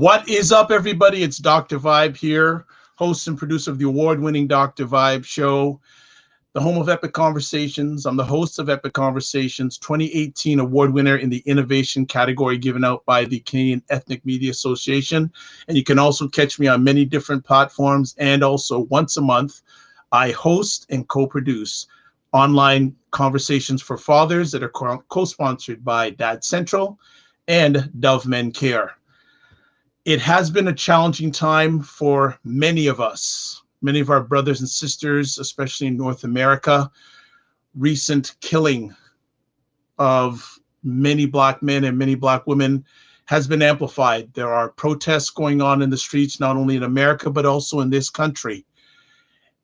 What is up, everybody? It's Dr. Vibe here, host and producer of the award-winning Dr. Vibe show, the home of Epic Conversations. I'm the host of Epic Conversations, 2018 award winner in the innovation category given out by the Canadian Ethnic Media Association. And you can also catch me on many different platforms. And also once a month, I host and co-produce online conversations for fathers that are co-sponsored by Dad Central and Dove Men Care. It has been a challenging time for many of us, many of our brothers and sisters, especially in North America. Recent killing of many Black men and many Black women has been amplified. There are protests going on in the streets, not only in America, but also in this country.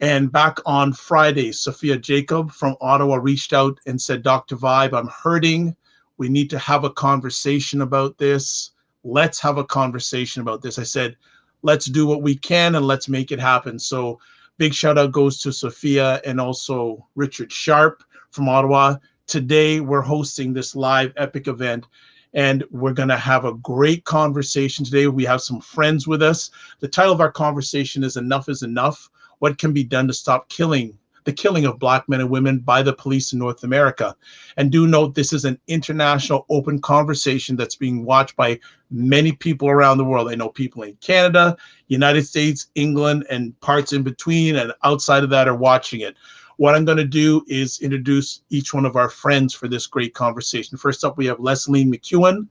And back on Friday, Sophia Jacob from Ottawa reached out and said, Dr. Vibe, I'm hurting. We need to have a conversation about this. Let's have a conversation about this. I said, let's do what we can and let's make it happen. So big shout out goes to Sophia and also Richard Sharp from Ottawa. Today, we're hosting this live epic event and we're going to have a great conversation today. We have some friends with us. The title of our conversation is Enough is Enough. What can be done to stop the killing of Black men and women by the police in North America? And do note, this is an international open conversation that's being watched by many people around the world. I know people in Canada, United States, England, and parts in between and outside of that are watching it. What I'm going to do is introduce each one of our friends for this great conversation. First up, we have Lesline McEwan.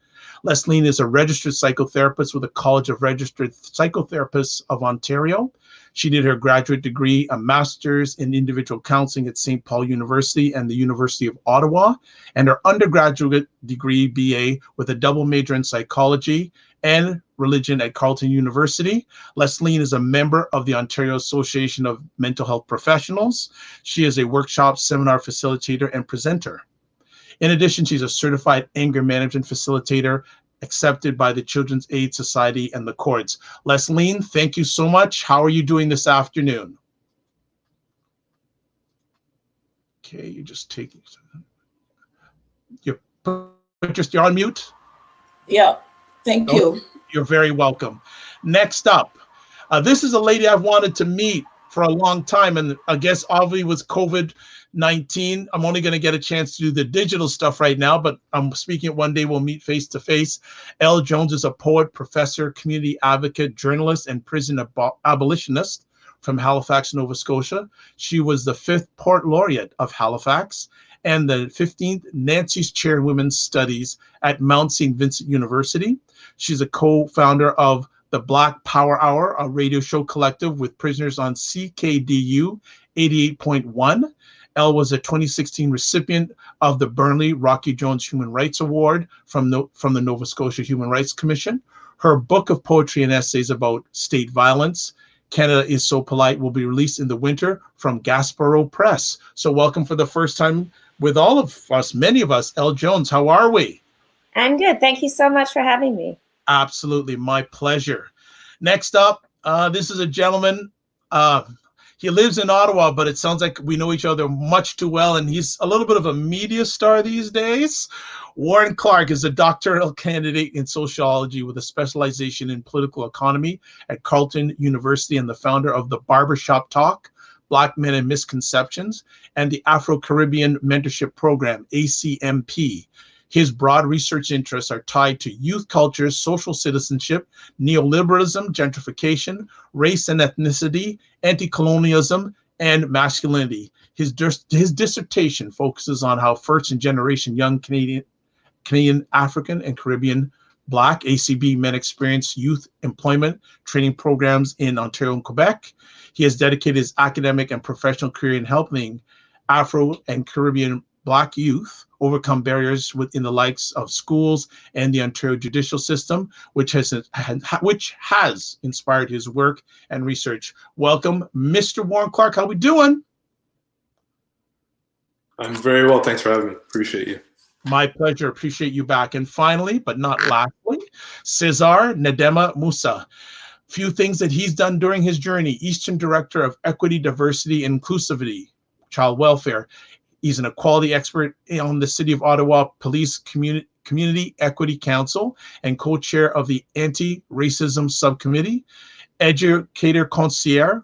Lesline is a registered psychotherapist with the College of Registered Psychotherapists of Ontario. She did her graduate degree, a master's in individual counseling at St. Paul University and the University of Ottawa, and her undergraduate degree, BA, with a double major in psychology and religion at Carleton University. Lesline is a member of the Ontario Association of Mental Health Professionals. She is a workshop, seminar facilitator, and presenter. In addition, she's a certified anger management facilitator accepted by the Children's Aid Society and the courts. Lesline, thank you so much. How are you doing this afternoon? Okay, you're just taking, you're on mute? Yeah, thank you. You're very welcome. Next up, this is a lady I've wanted to meet for a long time, and I guess obviously with COVID-19, I'm only going to get a chance to do the digital stuff right now, but I'm speaking one day we'll meet face to face. Elle Jones is a poet, professor, community advocate, journalist, and prison abolitionist from Halifax, Nova Scotia. She was the 5th Port Laureate of Halifax and the 15th Nancy's Chair in Women's Studies at Mount St. Vincent University. She's a co-founder of the Black Power Hour, a radio show collective with prisoners on CKDU 88.1. Elle was a 2016 recipient of the Burnley Rocky Jones Human Rights Award from the Nova Scotia Human Rights Commission. Her book of poetry and essays about state violence, Canada is So Polite, will be released in the winter from Gaspereau Press. So welcome for the first time with all of us, many of us. Elle Jones, how are we? I'm good. Thank you so much for having me. Absolutely, my pleasure. Next up, this is a gentleman. He lives in Ottawa, but it sounds like we know each other much too well, and he's a little bit of a media star these days. Warren Clarke is a doctoral candidate in sociology with a specialization in political economy at Carleton University and the founder of the Barbershop Talk, Black Men and Misconceptions, and the Afro-Caribbean Mentorship Program, ACMP. His broad research interests are tied to youth culture, social citizenship, neoliberalism, gentrification, race and ethnicity, anti-colonialism, and masculinity. His dissertation focuses on how first and generation young Canadian, African, and Caribbean Black ACB men experience youth employment training programs in Ontario and Quebec. He has dedicated his academic and professional career in helping Afro and Caribbean Black youth overcome barriers within the likes of schools and the Ontario judicial system, which has inspired his work and research. Welcome, Mr. Warren Clarke. How we doing? I'm very well. Thanks for having me. Appreciate you. My pleasure. Appreciate you back. And finally, but not lastly, César Ndema-Moussa. Few things that he's done during his journey: Eastern Director of Equity, Diversity, and Inclusivity, Child Welfare. He's an equality expert on the City of Ottawa Police Community Equity Council and co-chair of the Anti-Racism Subcommittee, educator conferencier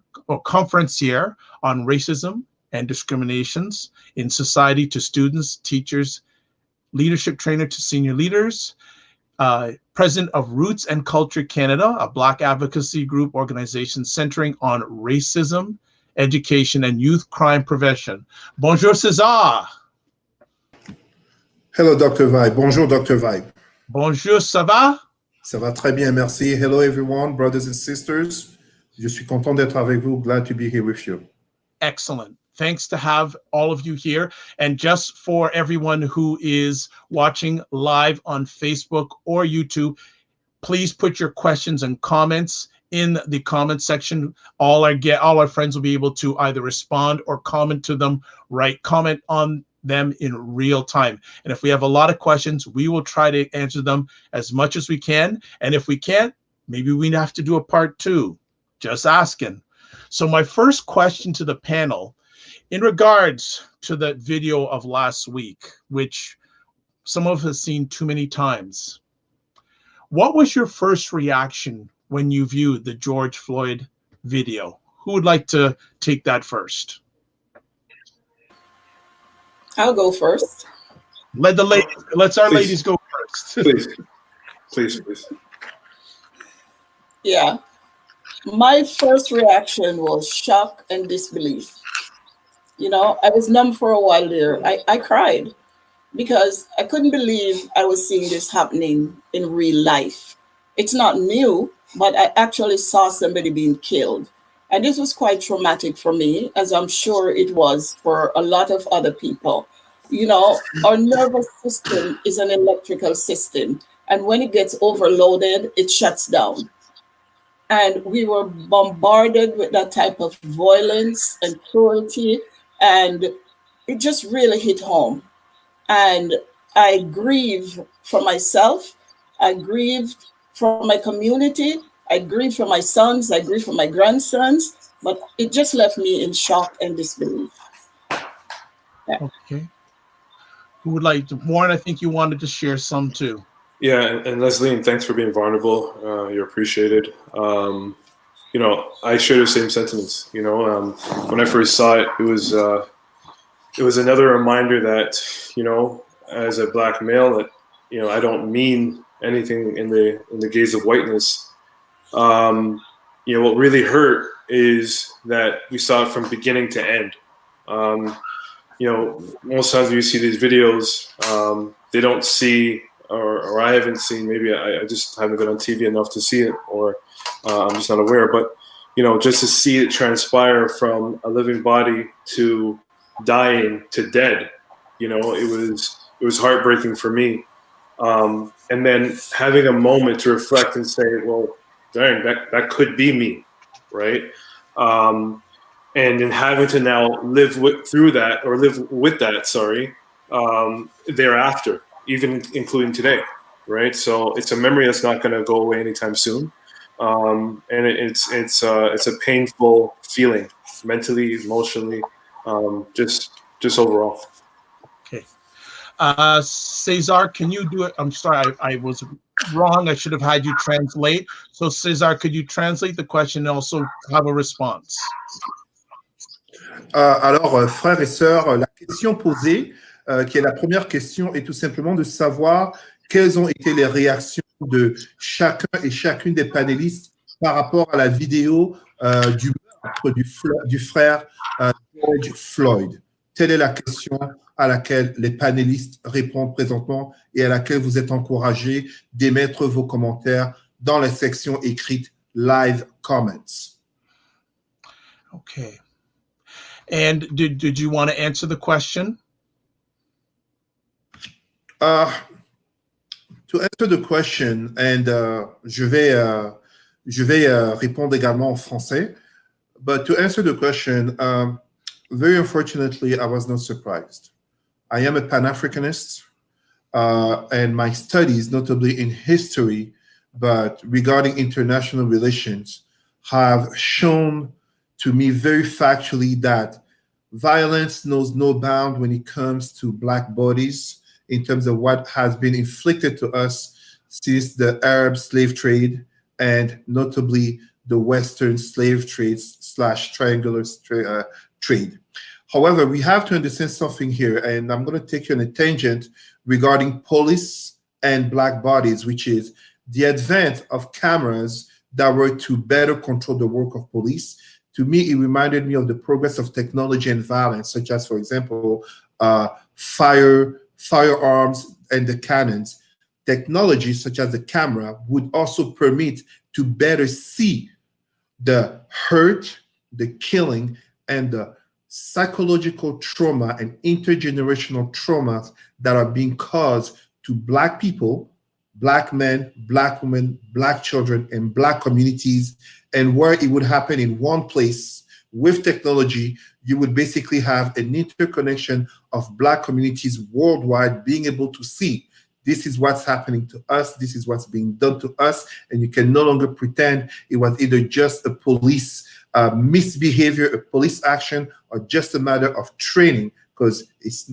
on racism and discriminations in society to students, teachers, leadership trainer to senior leaders, president of Roots and Culture Canada, a Black advocacy group organization centering on racism, education, and youth crime prevention. Bonjour, César. Hello, Dr. Vibe. Bonjour, Dr. Vibe. Bonjour, ça va? Ça va très bien, merci. Hello, everyone, brothers and sisters. Je suis content d'être avec vous. Glad to be here with you. Excellent. Thanks to have all of you here. And just for everyone who is watching live on Facebook or YouTube, please put your questions and comments in the comment section. All our friends will be able to either respond or comment to them, comment on them in real time. And if we have a lot of questions, we will try to answer them as much as we can. And if we can't, maybe we have to do a part 2. Just asking. So my first question to the panel, in regards to the video of last week, which some of us have seen too many times, what was your first reaction when you viewed the George Floyd video? Who would like to take that first? I'll go first. Let's our ladies go first. Please. Yeah. My first reaction was shock and disbelief. You know, I was numb for a while there. I cried because I couldn't believe I was seeing this happening in real life. It's not new, but I actually saw somebody being killed. And this was quite traumatic for me, as I'm sure it was for a lot of other people. You know, our nervous system is an electrical system. And when it gets overloaded, it shuts down. And we were bombarded with that type of violence and cruelty. And it just really hit home. And I grieve for myself. I grieved for my community. I grieve for my sons. I grieve for my grandsons. But it just left me in shock and disbelief. Yeah. Okay. Who would like to? Warren, I think you wanted to share some too. Yeah, and Lesline, thanks for being vulnerable. You're appreciated. You know, I share the same sentiments. You know, when I first saw it, it was another reminder that, you know, as a Black male, that, you know, I don't mean anything in the gaze of whiteness. You know, what really hurt is that we saw it from beginning to end. You know, most times when you see these videos, they don't see, or I haven't seen, maybe I just haven't been on TV enough to see it, or I'm just not aware, but, you know, just to see it transpire from a living body to dying to dead, you know, it was heartbreaking for me. And then having a moment to reflect and say, well, dang, that could be me, right? And then having to now live with that, thereafter, even including today, right? So it's a memory that's not going to go away anytime soon, and it's a painful feeling, mentally, emotionally, just overall. Okay, César, can you do it? I'm sorry, I was wrong. I should have had you translate. So César, could you translate the question and also have a response? Alors, frères et sœurs, la question posée, qui est la première question, est tout simplement de savoir quelles ont été les réactions de chacun et chacune des panélistes par rapport à la vidéo du meurtre du frère George Floyd. Telle est la question à laquelle les panélistes répondent présentement et à laquelle vous êtes encouragés d'émettre vos commentaires dans la section écrite Live Comments. Okay. And did you want to answer the question? To answer the question, and je vais répondre également en français. But to answer the question, very unfortunately, I was not surprised. I am a Pan-Africanist, and my studies, notably in history, but regarding international relations, have shown to me very factually that violence knows no bound when it comes to Black bodies in terms of what has been inflicted to us since the Arab slave trade and notably the Western slave trade / triangular trade. However, we have to understand something here, and I'm going to take you on a tangent regarding police and Black bodies, which is the advent of cameras that were to better control the work of police. To me, it reminded me of the progress of technology and violence, such as, for example, firearms and the cannons. Technology, such as the camera, would also permit to better see the hurt, the killing, and the psychological trauma and intergenerational traumas that are being caused to Black people, Black men, Black women, Black children, and Black communities. And where it would happen in one place with technology, you would basically have an interconnection of Black communities worldwide being able to see this is what's happening to us, this is what's being done to us, and you can no longer pretend it was either just a police misbehavior, a police action, or just a matter of training, because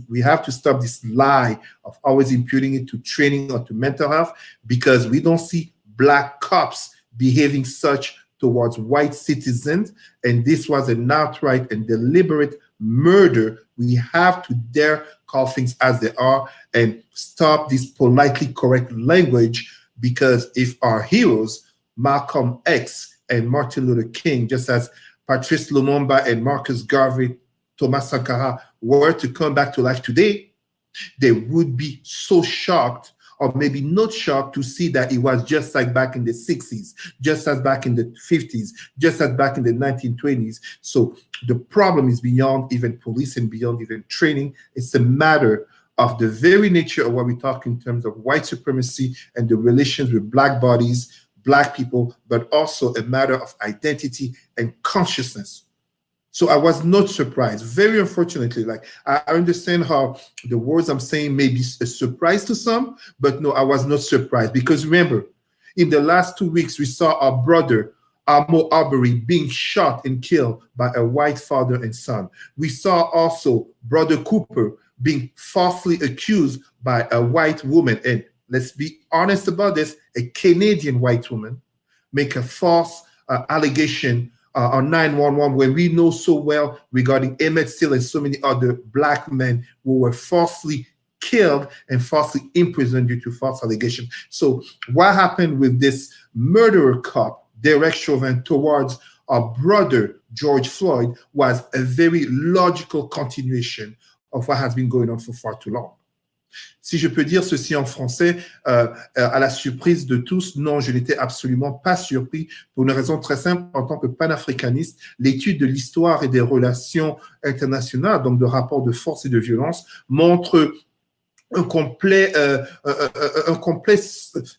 we have to stop this lie of always imputing it to training or to mental health, because we don't see Black cops behaving such towards white citizens, and this was an outright and deliberate murder. We have to dare call things as they are and stop this politely correct language, because if our heroes, Malcolm X and Martin Luther King, just as Patrice Lumumba and Marcus Garvey, Thomas Sankara, were to come back to life today, they would be so shocked, or maybe not shocked, to see that it was just like back in the 60s, just as back in the 50s, just as back in the 1920s. So the problem is beyond even police and beyond even training. It's a matter of the very nature of what we talk in terms of white supremacy and the relations with Black bodies, Black people, but also a matter of identity and consciousness. So I was not surprised. Very unfortunately, like I understand how the words I'm saying may be a surprise to some, but no, I was not surprised, because remember, in the last 2 weeks, we saw our brother, Amo Arbery, being shot and killed by a white father and son. We saw also Brother Cooper being falsely accused by a white woman, and let's be honest about this, a Canadian white woman make a false allegation on 911, when we know so well regarding Emmett Till and so many other Black men who were falsely killed and falsely imprisoned due to false allegations. So what happened with this murderer cop, Derek Chauvin, towards our brother George Floyd was a very logical continuation of what has been going on for far too long. Si je peux dire ceci en français, à la surprise de tous, non, je n'étais absolument pas surpris, pour une raison très simple. En tant que panafricaniste, l'étude de l'histoire et des relations internationales, donc de rapports de force et de violence, montre un complet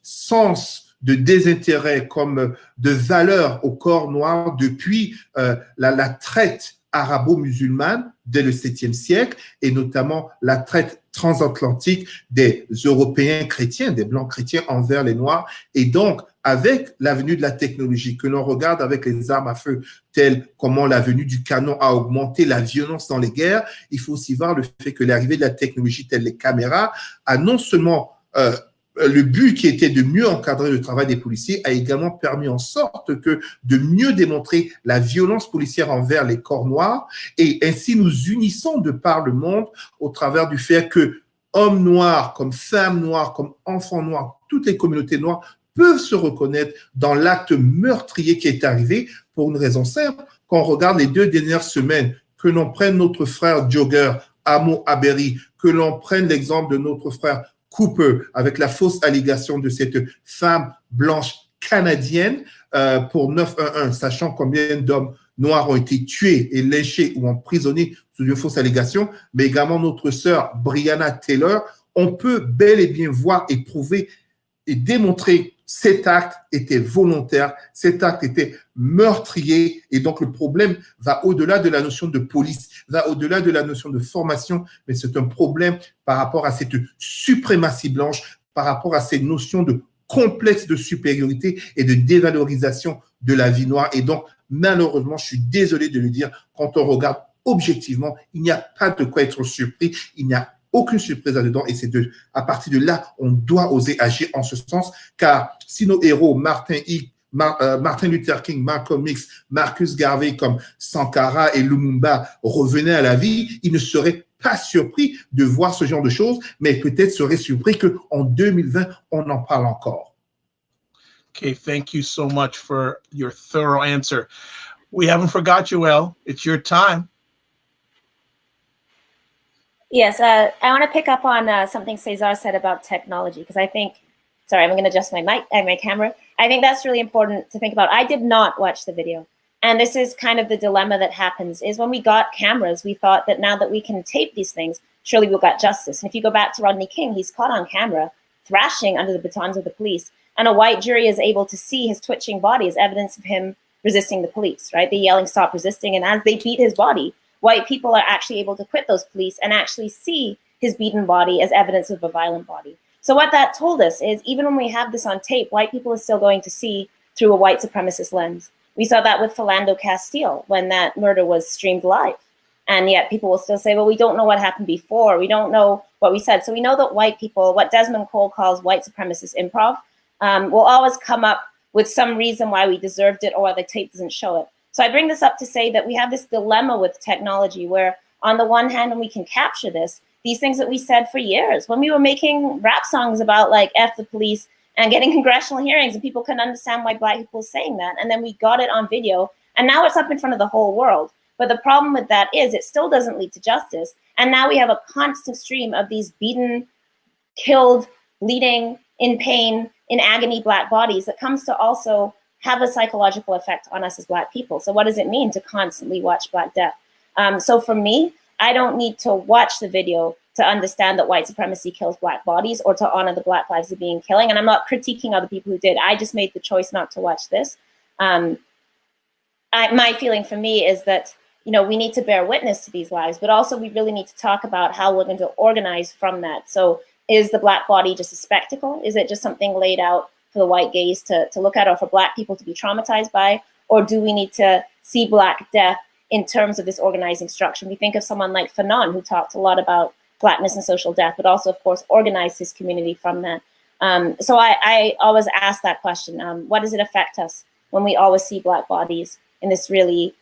sens de désintérêt comme de valeur au corps noir depuis la traite arabo-musulmane dès le 7e siècle, et notamment la traite transatlantique des Européens chrétiens, des Blancs chrétiens envers les Noirs. Et donc, avec la venue de la technologie, que l'on regarde avec les armes à feu, telles comment la venue du canon a augmenté la violence dans les guerres, il faut aussi voir le fait que l'arrivée de la technologie, telle les caméras, a non seulement le but qui était de mieux encadrer le travail des policiers, a également permis en sorte que de mieux démontrer la violence policière envers les corps noirs, et ainsi nous unissons de par le monde au travers du fait que hommes noirs, comme femmes noires, comme enfants noirs, toutes les communautés noires peuvent se reconnaître dans l'acte meurtrier qui est arrivé, pour une raison simple. Quand on regarde les 2 dernières semaines, que l'on prenne notre frère jogger Amo Arbery, que l'on prenne l'exemple de notre frère Cooper, avec la fausse allégation de cette femme blanche canadienne pour 911, sachant combien d'hommes noirs ont été tués et lynchés ou emprisonnés sous une fausse allégation, mais également notre sœur Breonna Taylor, on peut bel et bien voir et prouver et démontrer cet acte était volontaire, cet acte était meurtrier, et donc le problème va au-delà de la notion de police, va au-delà de la notion de formation, mais c'est un problème par rapport à cette suprématie blanche, par rapport à ces notions de complexe de supériorité et de dévalorisation de la vie noire. Et donc, malheureusement, je suis désolé de le dire, quand on regarde objectivement, il n'y a pas de quoi être surpris, il n'y a aucune surprise là-dedans et c'est à partir de là, on doit oser agir en ce sens, car si nos héros, Martin Luther King, Malcolm X, Marcus Garvey comme Sankara et Lumumba revenaient à la vie, ils ne seraient pas surpris de voir ce genre de choses, mais peut-être seraient surpris qu'en 2020, on en parle encore. Okay, thank you so much for your thorough answer. We haven't forgot you, El. It's your time. Yes, I want to pick up on something César said about technology, because I think, sorry, I'm going to adjust my mic and my camera. I think that's really important to think about. I did not watch the video. And this is kind of the dilemma that happens, is when we got cameras, we thought that now that we can tape these things, surely we'll get justice. And if you go back to Rodney King, he's caught on camera thrashing under the batons of the police. And a white jury is able to see his twitching body as evidence of him resisting the police, right? They're yelling, stop resisting. And as they beat his body, white people are actually able to quit those police and actually see his beaten body as evidence of a violent body. So what that told us is, even when we have this on tape, white people are still going to see through a white supremacist lens. We saw that with Philando Castile when that murder was streamed live. And yet people will still say, well, we don't know what happened before. We don't know what we said. So we know that white people, what Desmond Cole calls white supremacist improv, will always come up with some reason why we deserved it or why the tape doesn't show it. So I bring this up to say that we have this dilemma with technology where, on the one hand, when we can capture this, these things that we said for years, when we were making rap songs about like F the police and getting congressional hearings, and people couldn't understand why Black people were saying that. And then we got it on video, and now it's up in front of the whole world. But the problem with that is it still doesn't lead to justice. And now we have a constant stream of these beaten, killed, bleeding, in pain, in agony Black bodies that comes to also have a psychological effect on us as Black people. So what does it mean to constantly watch Black death? So for me, I don't need to watch the video to understand that white supremacy kills Black bodies or to honor the Black lives of being killing. And I'm not critiquing other people who did. I just made the choice not to watch this. My feeling for me is that, you know, we need to bear witness to these lives, but also we really need to talk about how we're going to organize from that. So is the Black body just a spectacle? Is it just something laid out for the white gaze to look at, or for Black people to be traumatized by? Or do we need to see Black death in terms of this organizing structure? We think of someone like Fanon, who talked a lot about Blackness and social death, but also, of course, organized his community from that. So I always ask that question, what does it affect us when we always see Black bodies in this really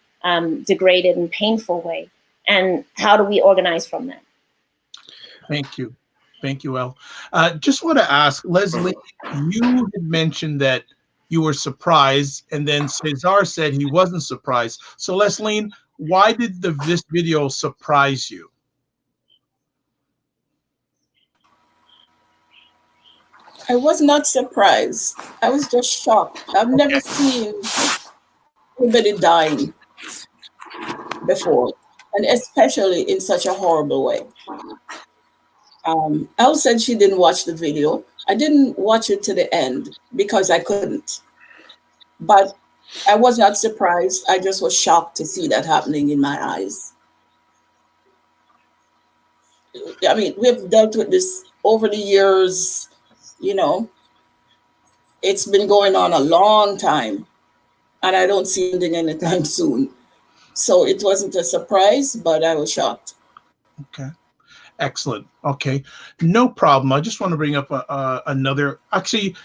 degraded and painful way? And how do we organize from that? Thank you. Thank you, El. Just want to ask, Leslie, you had mentioned that you were surprised, and then César said he wasn't surprised. So, Lesline, why did this video surprise you? I was not surprised. I was just shocked. I've never seen anybody dying before, and especially in such a horrible way. Elle said she didn't watch the video. I didn't watch it to the end because I couldn't. But I was not surprised. I just was shocked to see that happening in my eyes. I mean, we've dealt with this over the years, you know. It's been going on a long time, and I don't see it anytime soon. So it wasn't a surprise, but I was shocked. Okay. Excellent. Okay, no problem. I just want to bring up another. Actually,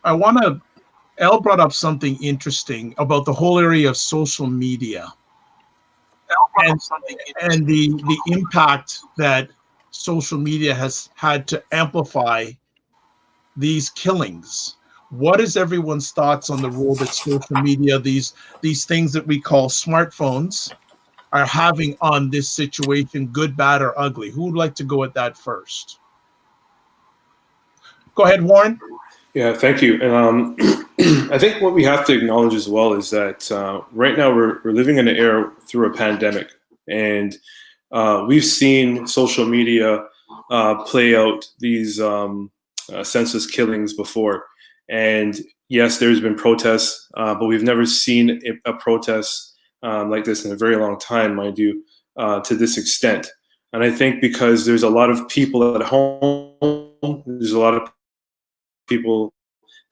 Elle brought up something interesting about the whole area of social media and the impact that social media has had to amplify these killings. What is everyone's thoughts on the role that social media, these things that we call smartphones, are having on this situation, good, bad, or ugly? Who would like to go at that first? Go ahead, Warren. Yeah, thank you. And I think what we have to acknowledge as well is that right now we're living in an era through a pandemic, and we've seen social media play out these senseless killings before. And yes, there's been protests, but we've never seen a protest like this in a very long time, mind you, to this extent. And I think because there's a lot of people at home, there's a lot of people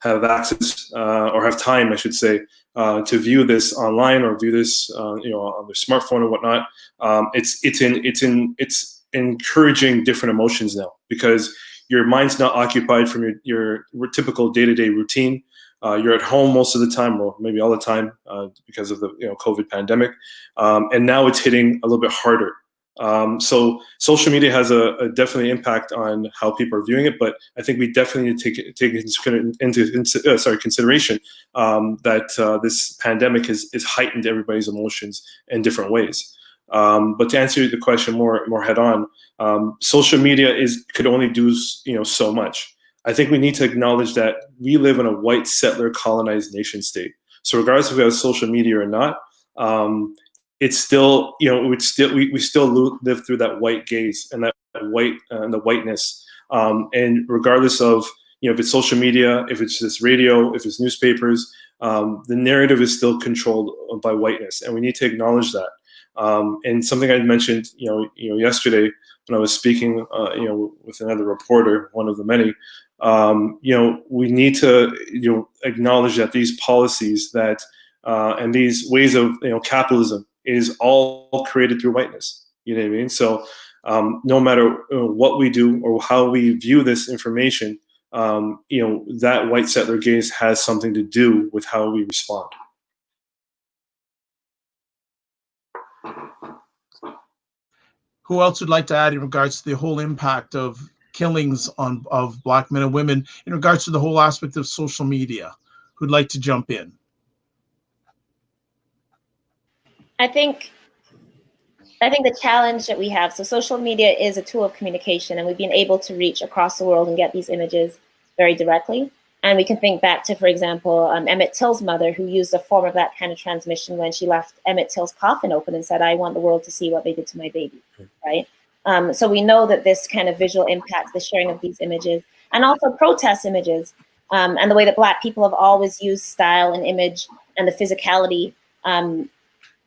have access or have time, I should say, to view this online or view this, on their smartphone or whatnot. It's encouraging different emotions now, because your mind's not occupied from your typical day-to-day routine. You're at home most of the time, or maybe all the time, because of the COVID pandemic, and now it's hitting a little bit harder. So social media has a definitely impact on how people are viewing it, but I think we definitely need to take into consideration that this pandemic has heightened everybody's emotions in different ways. But to answer the question more head on, social media could only do so much. I think we need to acknowledge that we live in a white settler colonized nation state. So regardless if we have social media or not, it's still, we still live through that white gaze and that the whiteness. And regardless of, if it's social media, if it's just radio, if it's newspapers, the narrative is still controlled by whiteness, and we need to acknowledge that. And something I mentioned, yesterday when I was speaking, with another reporter, one of the many, we need to, acknowledge that these policies and these ways of, capitalism is all created through whiteness. You know what I mean? So no matter what we do or how we view this information, that white settler gaze has something to do with how we respond. Who else would like to add in regards to the whole impact of killings of Black men and women in regards to the whole aspect of social media? Who'd like to jump in? I think the challenge that we have, so social media is a tool of communication, and we've been able to reach across the world and get these images very directly. And we can think back to, for example, Emmett Till's mother, who used a form of that kind of transmission when she left Emmett Till's coffin open and said, "I want the world to see what they did to my baby," right? So we know that this kind of visual impacts the sharing of these images, and also protest images, and the way that Black people have always used style and image and the physicality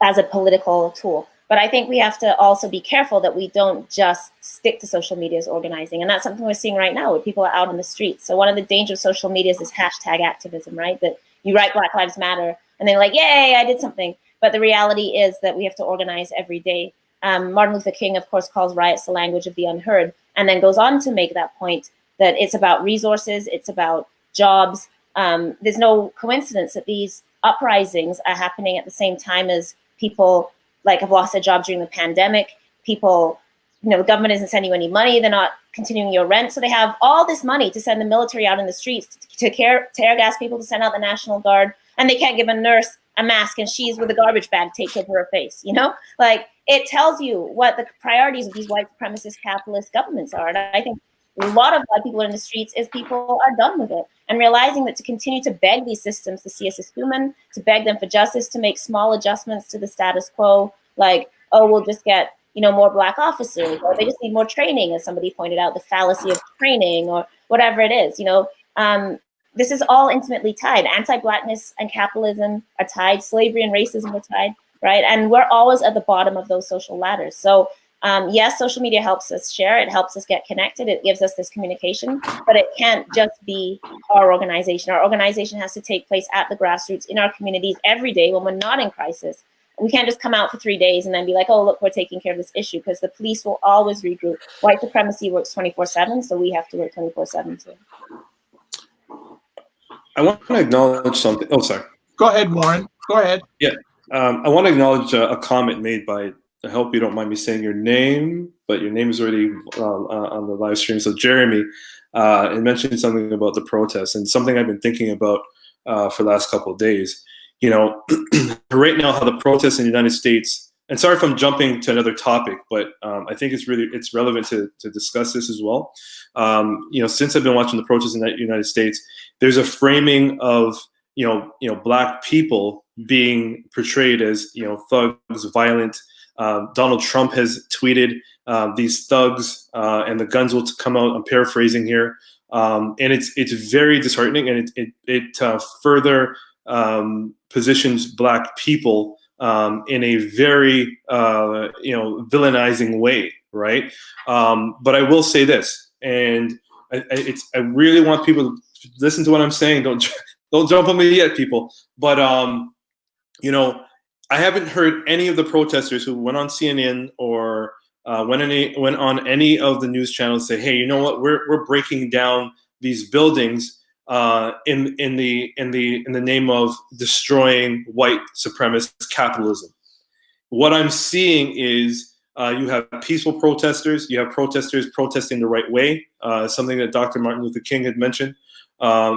as a political tool. But I think we have to also be careful that we don't just stick to social media as organizing. And that's something we're seeing right now, where people are out on the streets. So one of the dangers of social media is this hashtag activism, right? That you write Black Lives Matter and they're like, yay, I did something. But the reality is that we have to organize every day. Martin Luther King, of course, calls riots the language of the unheard, and then goes on to make that point that it's about resources, it's about jobs. There's no coincidence that these uprisings are happening at the same time as people have lost their job during the pandemic. People, the government isn't sending you any money. They're not continuing your rent. So they have all this money to send the military out in the streets, to air gas people, to send out the National Guard. And they can't give a nurse a mask, and she's with a garbage bag taped over her face, It tells you what the priorities of these white supremacist capitalist governments are. And I think a lot of why people are in the streets is people are done with it, and realizing that to continue to beg these systems to see us as human, to beg them for justice, to make small adjustments to the status quo, we'll just get, more Black officers, or they just need more training, as somebody pointed out, the fallacy of training, or whatever it is, this is all intimately tied. Anti-Blackness and capitalism are tied, slavery and racism are tied, right? And we're always at the bottom of those social ladders. So yes, social media helps us share, it helps us get connected, it gives us this communication, but it can't just be our organization. Our organization has to take place at the grassroots, in our communities, every day when we're not in crisis. We can't just come out for 3 days and then be like, oh, look, we're taking care of this issue, because the police will always regroup. White supremacy works 24/7, so we have to work 24/7 too. I want to acknowledge something. Oh, sorry. Go ahead, Warren. Go ahead. Yeah. I want to acknowledge a comment made by, I hope you don't mind me saying your name, but your name is already on the live stream. So Jeremy, and mentioned something about the protests, and something I've been thinking about for the last couple of days. Right now, how the protests in the United States, and sorry if I'm jumping to another topic, but I think it's relevant to discuss this as well. Since I've been watching the protests in the United States, there's a framing of Black people being portrayed as thugs, violent. Donald Trump has tweeted these thugs and the guns will come out. I'm paraphrasing here, and it's very disheartening, and it further positions Black people in a very villainizing way, right? But I will say this, and I really want people listen to what I'm saying. Don't jump on me yet, people. But you know, I haven't heard any of the protesters who went on CNN or went on any of the news channels say, "Hey, you know what? We're breaking down these buildings in the name of destroying white supremacist capitalism." What I'm seeing is you have peaceful protesters. You have protesters protesting the right way, something that Dr. Martin Luther King had mentioned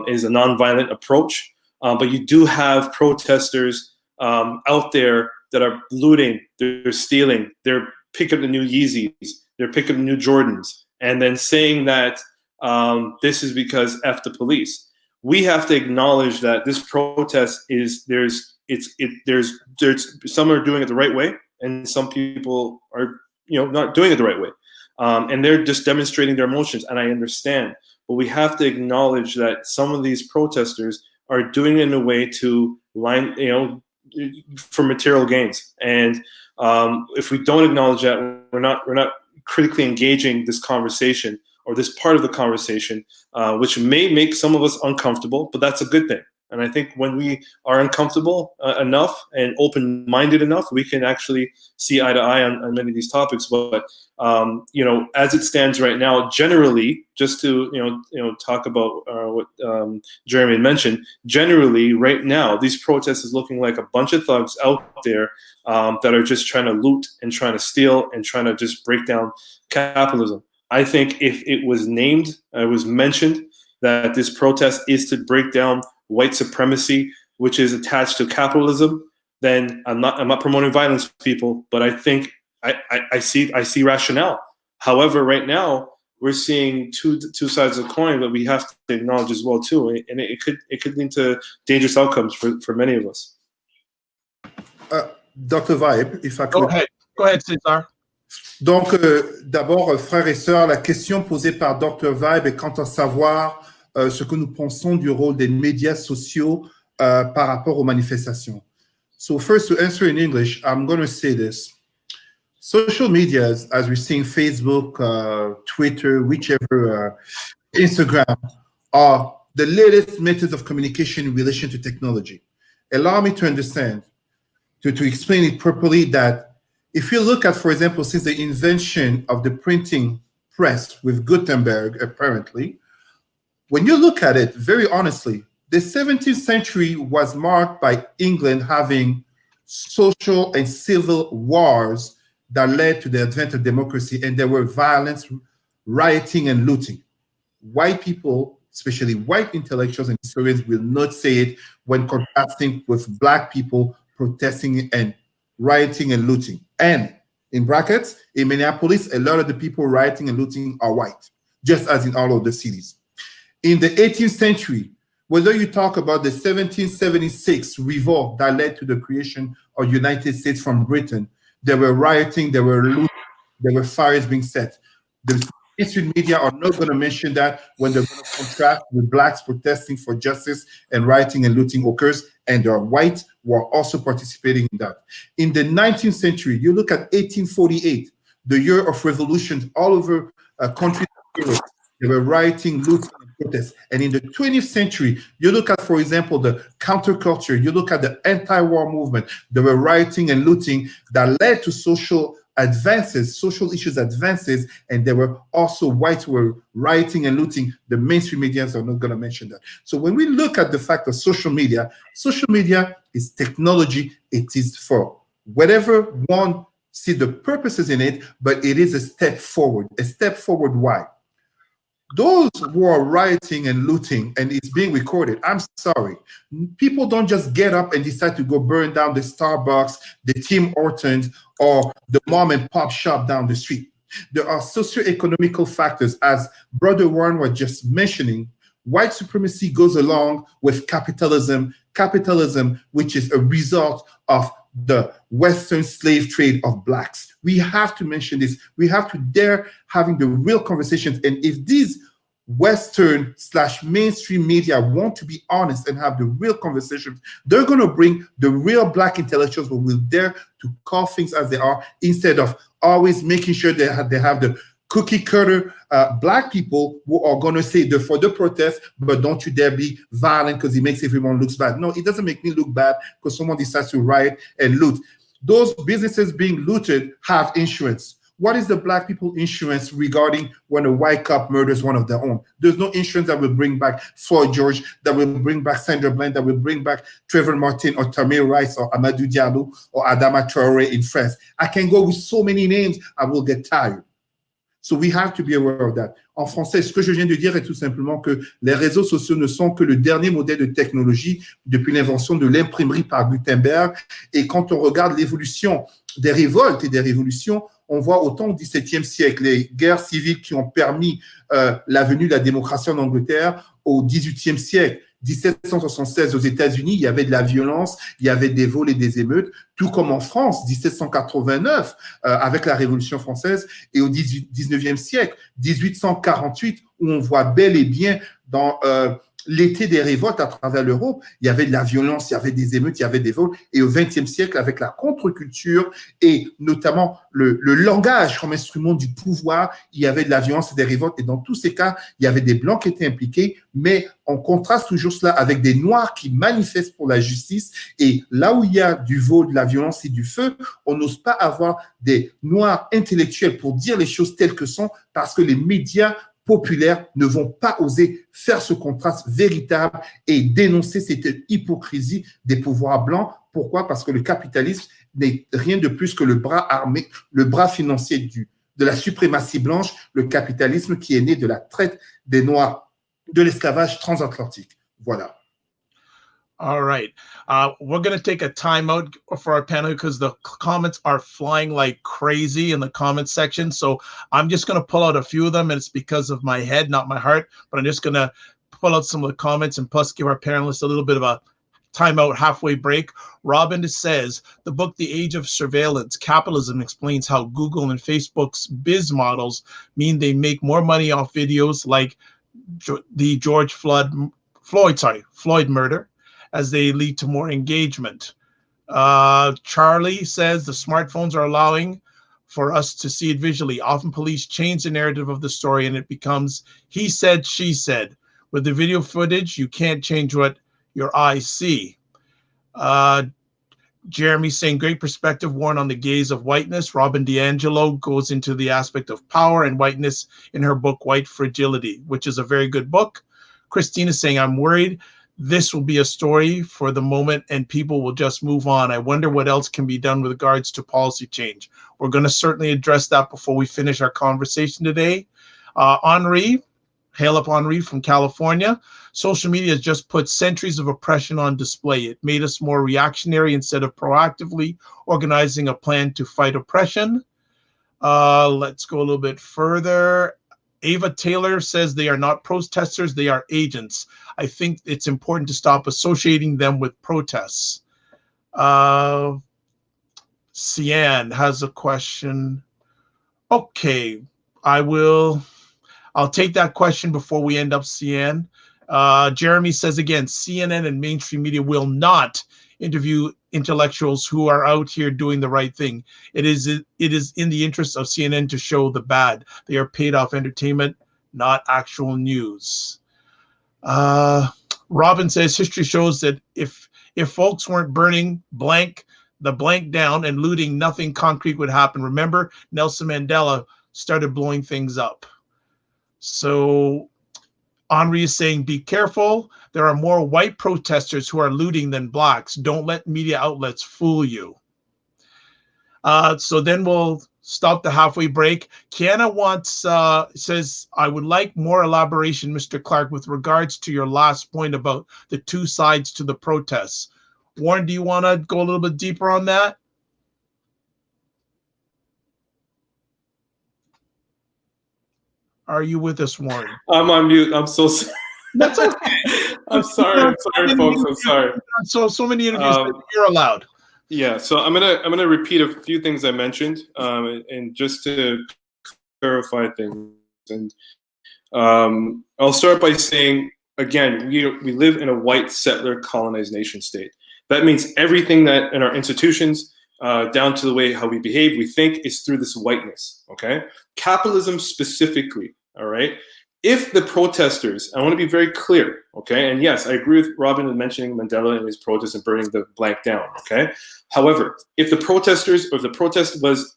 is a nonviolent approach. But you do have protesters out there that are looting, they're stealing, they're picking up the new Yeezys, they're picking up the new Jordans, and then saying that this is because F the police. We have to acknowledge that this protest is there's some are doing it the right way, and some people are not doing it the right way, and they're just demonstrating their emotions. And I understand, but we have to acknowledge that some of these protesters are doing it in a way to line for material gains. And if we don't acknowledge that, we're not critically engaging this conversation or this part of the conversation, which may make some of us uncomfortable, but that's a good thing. And I think when we are uncomfortable enough and open-minded enough, we can actually see eye to eye on many of these topics. But as it stands right now, generally, just to talk about what Jeremy mentioned, generally right now, these protests is looking like a bunch of thugs out there that are just trying to loot and trying to steal and trying to just break down capitalism. I think if it was mentioned that this protest is to break down white supremacy, which is attached to capitalism, then I'm not promoting violence, people. But I think I see rationale. However, right now we're seeing two sides of the coin that we have to acknowledge as well too, and it could lead to dangerous outcomes for many of us. Dr. Vibe, if I could. Go ahead, César. Donc, d'abord, frères et sœurs, la question posée par Dr. Vibe est quant à savoir ce que nous pensons du rôle des médias sociaux par rapport aux manifestations. So first, to answer in English, I'm going to say this. Social media, as we're seeing Facebook, Twitter, whichever, Instagram, are the latest methods of communication in relation to technology. Allow me to understand, to explain it properly, that if you look at, for example, since the invention of the printing press with Gutenberg, apparently, when you look at it, very honestly, the 17th century was marked by England having social and civil wars that led to the advent of democracy, and there were violence, rioting, and looting. White people, especially white intellectuals and historians, will not say it when contrasting with Black people protesting and rioting and looting. And in brackets, in Minneapolis, a lot of the people rioting and looting are white, just as in all of the cities. In the 18th century, whether you talk about the 1776 revolt that led to the creation of the United States from Britain, there were rioting, there were looting, there were fires being set. The mainstream media are not going to mention that when they're going to contrast with Blacks protesting for justice and rioting and looting occurs, and there are whites who are also participating in that. In the 19th century, you look at 1848, the year of revolutions all over countries of Europe. They were rioting, looting, and protests. And in the 20th century, you look at, for example, the counterculture, you look at the anti-war movement, there were rioting and looting that led to social advances, social issues advances, and there were also whites who were rioting and looting. The mainstream media are not going to mention that. So when we look at the fact of social media is technology. It is for whatever one sees the purposes in it, but it is a step forward. A step forward, why? Those who are rioting and looting, and it's being recorded, I'm sorry. People don't just get up and decide to go burn down the Starbucks, the Tim Hortons, or the mom and pop shop down the street. There are socioeconomical factors, as Brother Warren was just mentioning. White supremacy goes along with capitalism, which is a result of the Western slave trade of Blacks. We have to mention this. We have to dare having the real conversations. And if these Western/mainstream media want to be honest and have the real conversations, they're going to bring the real Black intellectuals who will dare to call things as they are, instead of always making sure they have the cookie cutter black people who are going to say they're for the protest, but don't you dare be violent because it makes everyone look bad. No, it doesn't make me look bad because someone decides to riot and loot. Those businesses being looted have insurance. What is the black people insurance regarding when a white cop murders one of their own? There's no insurance that will bring back Floyd George, that will bring back Sandra Bland, that will bring back Trayvon Martin or Tamir Rice or Amadou Diallo or Adama Traoré in France. I can go with so many names, I will get tired. So we have to be aware of that. En français, ce que je viens de dire est tout simplement que les réseaux sociaux ne sont que le dernier modèle de technologie depuis l'invention de l'imprimerie par Gutenberg. Et quand on regarde l'évolution des révoltes et des révolutions, on voit autant au XVIIe siècle les guerres civiles qui ont permis la venue de la démocratie en Angleterre, au XVIIIe siècle, 1776 aux États-Unis, il y avait de la violence, il y avait des vols et des émeutes, tout comme en France, 1789 avec la Révolution française, et au 19e siècle, 1848, où on voit bel et bien dans l'été des révoltes à travers l'Europe, il y avait de la violence, il y avait des émeutes, il y avait des vols. Et au XXe siècle, avec la contre-culture et notamment le langage comme instrument du pouvoir, il y avait de la violence et des révoltes. Et dans tous ces cas, il y avait des Blancs qui étaient impliqués, mais on contraste toujours cela avec des Noirs qui manifestent pour la justice. Et là où il y a du vol, de la violence et du feu, on n'ose pas avoir des Noirs intellectuels pour dire les choses telles que sont, parce que les médias populaires ne vont pas oser faire ce contraste véritable et dénoncer cette hypocrisie des pouvoirs blancs. Pourquoi? Parce que le capitalisme n'est rien de plus que le bras armé, le bras financier de la suprématie blanche, le capitalisme qui est né de la traite des Noirs, de l'esclavage transatlantique. Voilà. All right. We're going to take a timeout for our panel because the comments are flying like crazy in the comment section. So I'm just going to pull out a few of them, and it's because of my head, not my heart. But I'm just going to pull out some of the comments and plus give our panelists a little bit of a timeout halfway break. Robin says, the book, The Age of Surveillance, Capitalism, explains how Google and Facebook's biz models mean they make more money off videos like the George Floyd murder, as they lead to more engagement. Charlie says the smartphones are allowing for us to see it visually. Often police change the narrative of the story and it becomes he said, she said. With the video footage, you can't change what your eyes see. Jeremy saying, great perspective, Warren, on the gaze of whiteness. Robin DiAngelo goes into the aspect of power and whiteness in her book, White Fragility, which is a very good book. Christina saying, I'm worried this will be a story for the moment and people will just move on. I wonder what else can be done with regards to policy change. We're going to certainly address that before we finish our conversation today. Henri, hail up Henri from California. Social media has just put centuries of oppression on display. It made us more reactionary instead of proactively organizing a plan to fight oppression. Let's go a little bit further. Ava Taylor says they are not protesters, they are agents. I think it's important to stop associating them with protests. Cian has a question. Okay, I'll take that question before we end up, Cian. Jeremy says again, CNN and mainstream media will not interview intellectuals who are out here doing the right thing. It is in the interest of CNN to show the bad. They are paid off entertainment, not actual news. Robin says history shows that if folks weren't burning the blank down and looting, nothing concrete would happen. Remember, Nelson Mandela started blowing things up. So Henri is saying, be careful. There are more white protesters who are looting than blacks. Don't let media outlets fool you. So then we'll stop the halfway break. Kiana says, I would like more elaboration, Mr. Clarke, with regards to your last point about the two sides to the protests. Warren, do you want to go a little bit deeper on that? Are you with us, Warren? I'm on mute. I'm so sorry. That's okay. I'm sorry, folks. I'm sorry. So many interviews that you're allowed. Yeah, so I'm gonna repeat a few things I mentioned, and just to clarify things. And I'll start by saying again, we live in a white settler colonized nation state. That means everything that in our institutions, down to the way how we behave, we think, is through this whiteness, okay? Capitalism specifically, all right? If the protesters, I want to be very clear, okay? And yes, I agree with Robin in mentioning Mandela and his protest and burning the blank down, okay? However, if the protesters, or if the protest was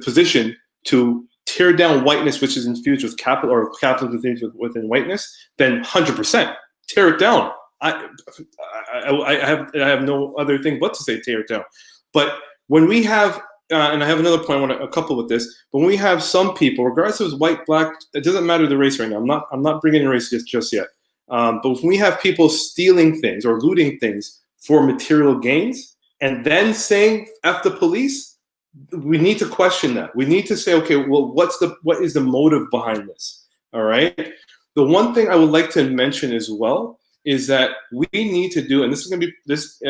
positioned to tear down whiteness, which is infused with capital, or capital infused within whiteness, then 100% tear it down. I have no other thing but to say tear it down. But when we have, and I have another point I want to couple with this, but when we have some people, regardless of white, black, it doesn't matter the race right now. I'm not bringing in race just yet. But when we have people stealing things or looting things for material gains and then saying F the police, we need to question that. We need to say, okay, well, what is the motive behind this? All right. The one thing I would like to mention as well is that we need to do, and this is going to be this.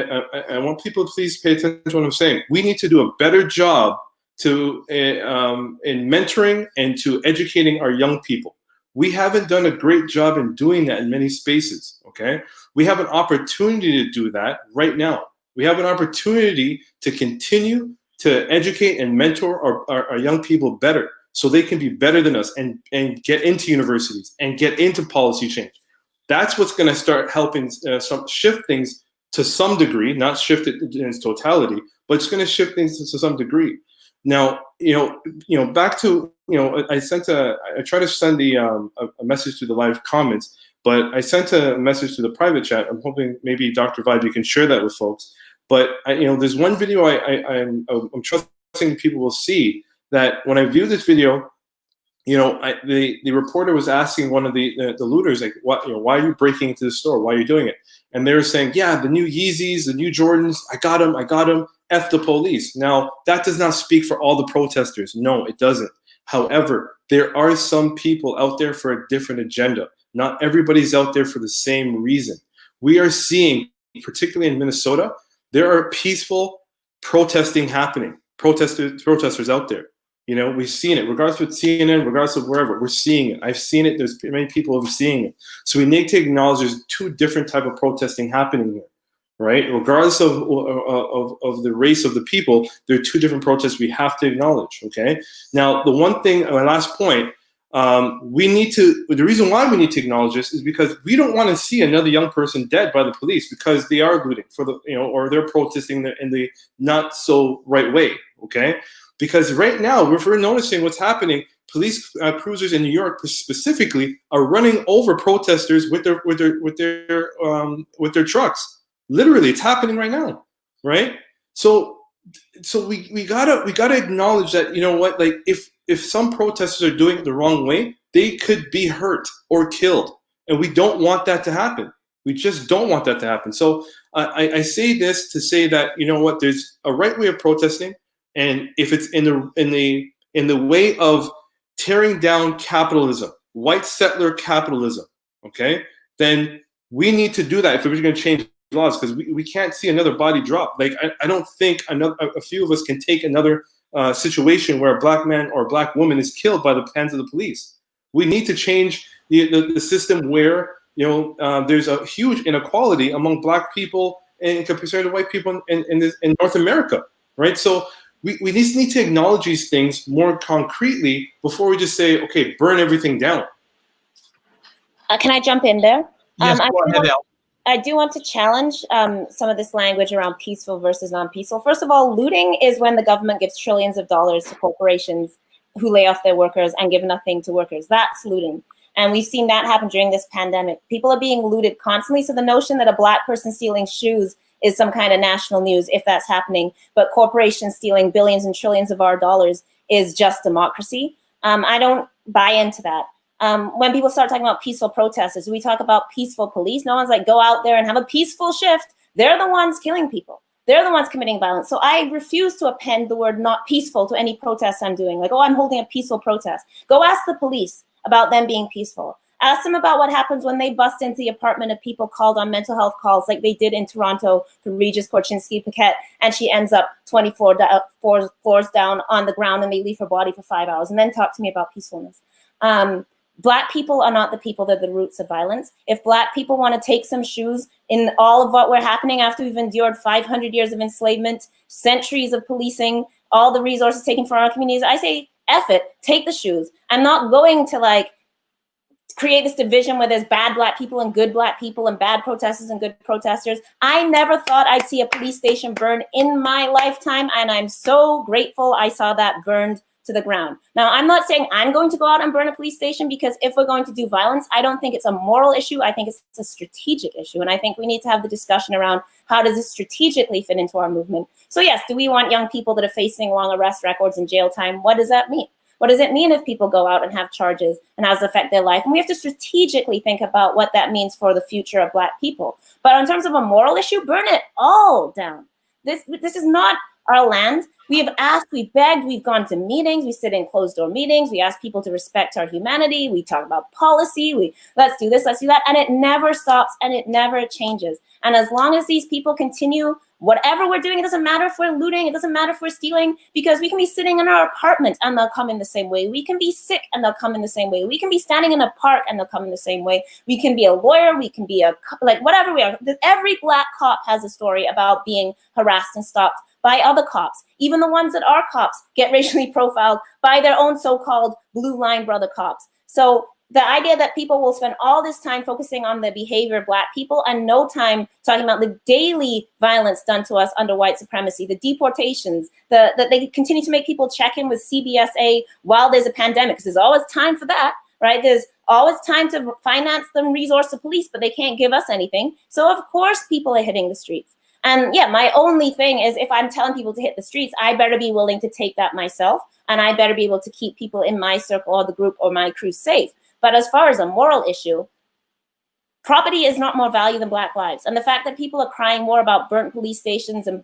I want people to please pay attention to what I'm saying. We need to do a better job in mentoring and to educating our young people. We haven't done a great job in doing that in many spaces. Okay, we have an opportunity to do that right now. We have an opportunity to continue to educate and mentor our young people better, so they can be better than us and get into universities and get into policy change. That's what's going to start helping shift things to some degree, not shift it in its totality, but it's going to shift things to some degree. Now, back to, I tried to send a message to the live comments, but I sent a message to the private chat. I'm hoping maybe Dr. Vibe, you can share that with folks. But there's one video I'm trusting people will see that when I view this video, the reporter was asking one of the looters, like, why are you breaking into the store? Why are you doing it? And they were saying, yeah, the new Yeezys, the new Jordans, I got them, F the police. Now, that does not speak for all the protesters. No, it doesn't. However, there are some people out there for a different agenda. Not everybody's out there for the same reason. We are seeing, particularly in Minnesota, there are peaceful protesting happening, protesters out there. We've seen it, regardless of CNN, regardless of wherever, we're seeing it. I've seen it. There's many people who are seeing it. So we need to acknowledge there's two different types of protesting happening here, right? Regardless of the race of the people, there are two different protests we have to acknowledge, okay? Now, the one thing, my last point, the reason why we need to acknowledge this is because we don't want to see another young person dead by the police because they are looting or they're protesting in the not so right way, okay? Because right now, if we're noticing what's happening, police cruisers in New York specifically are running over protesters with their trucks. Literally, it's happening right now, right? So we gotta acknowledge that, like if some protesters are doing it the wrong way, they could be hurt or killed, and we don't want that to happen. We just don't want that to happen. So I say this to say that there's a right way of protesting. And if it's in the way of tearing down capitalism, white settler capitalism, okay, then we need to do that if we're going to change laws, because we can't see another body drop. Like I don't think a few of us can take another situation where a black man or a black woman is killed by the hands of the police. We need to change the system where there's a huge inequality among black people in comparison to white people in North America, right? So we just need to acknowledge these things more concretely before we just say, okay, burn everything down. Can I jump in there? Yes, go ahead, Elle. I do want to challenge some of this language around peaceful versus non-peaceful. First of all, looting is when the government gives trillions of dollars to corporations who lay off their workers and give nothing to workers. That's looting. And we've seen that happen during this pandemic. People are being looted constantly. So the notion that a black person stealing shoes is some kind of national news, if that's happening, but corporations stealing billions and trillions of our dollars is just democracy. I don't buy into that. When people start talking about peaceful protesters, we talk about peaceful police. No one's like, go out there and have a peaceful shift. They're the ones killing people. They're the ones committing violence. So I refuse to append the word not peaceful to any protest I'm doing. Like, oh, I'm holding a peaceful protest. Go ask the police about them being peaceful. Ask them about what happens when they bust into the apartment of people called on mental health calls, like they did in Toronto to Regis Korchinski-Paquette, and she ends up 24 floors down on the ground and they leave her body for 5 hours. And then talk to me about peacefulness. Black people are not the people that are the roots of violence. If Black people want to take some shoes in all of what we're happening after we've endured 500 years of enslavement, centuries of policing, all the resources taken from our communities, I say, F it, take the shoes. I'm not going to like create this division where there's bad Black people and good Black people and bad protesters and good protesters. I never thought I'd see a police station burn in my lifetime, and I'm so grateful I saw that burned to the ground. Now, I'm not saying I'm going to go out and burn a police station, because if we're going to do violence, I don't think it's a moral issue. I think it's a strategic issue. And I think we need to have the discussion around how does this strategically fit into our movement. So yes, do we want young people that are facing long arrest records and jail time? What does that mean? What does it mean if people go out and have charges, and how does it affect their life? And we have to strategically think about what that means for the future of Black people. But in terms of a moral issue, burn it all down. This is not our land. We have asked, we've begged, we've gone to meetings, we sit in closed door meetings, we ask people to respect our humanity, we talk about policy, let's do this, let's do that, and it never stops and it never changes. And as long as these people continue, whatever we're doing, it doesn't matter if we're looting, it doesn't matter if we're stealing, because we can be sitting in our apartment and they'll come in the same way. We can be sick and they'll come in the same way. We can be standing in a park and they'll come in the same way. We can be a lawyer, we can be like whatever we are. Every Black cop has a story about being harassed and stopped by other cops. Even the ones that are cops get racially profiled by their own so-called blue line brother cops. So the idea that people will spend all this time focusing on the behavior of Black people and no time talking about the daily violence done to us under white supremacy, the deportations, that they continue to make people check in with CBSA while there's a pandemic, because there's always time for that, right? There's always time to finance them, resource the police, but they can't give us anything. So of course people are hitting the streets. And yeah, my only thing is, if I'm telling people to hit the streets, I better be willing to take that myself, and I better be able to keep people in my circle or the group or my crew safe. But as far as a moral issue, property is not more value than Black lives. And the fact that people are crying more about burnt police stations and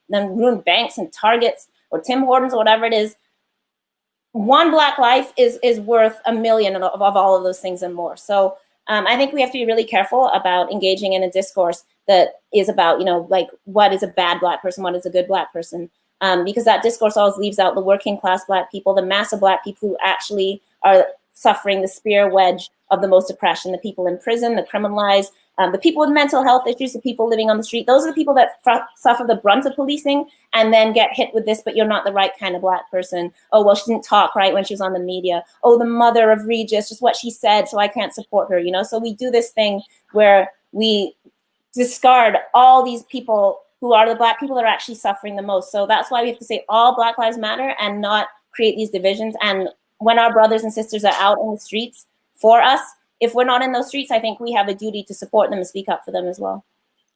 ruined banks and Targets or Tim Hortons or whatever it is, one Black life is worth a million of all of those things and more. So I think we have to be really careful about engaging in a discourse that is about, like, what is a bad Black person, what is a good Black person, because that discourse always leaves out the working class Black people, the mass of Black people who actually are suffering the spear wedge of the most oppression, the people in prison, the criminalized, the people with mental health issues, the people living on the street. Those are the people that suffer the brunt of policing and then get hit with this, but you're not the right kind of Black person. Oh, well, she didn't talk right when she was on the media. Oh, the mother of Regis, just what she said, so I can't support her, So we do this thing where we discard all these people who are the Black people that are actually suffering the most. So that's why we have to say all Black lives matter and not create these divisions. And when our brothers and sisters are out in the streets for us, if we're not in those streets, I think we have a duty to support them and speak up for them as well.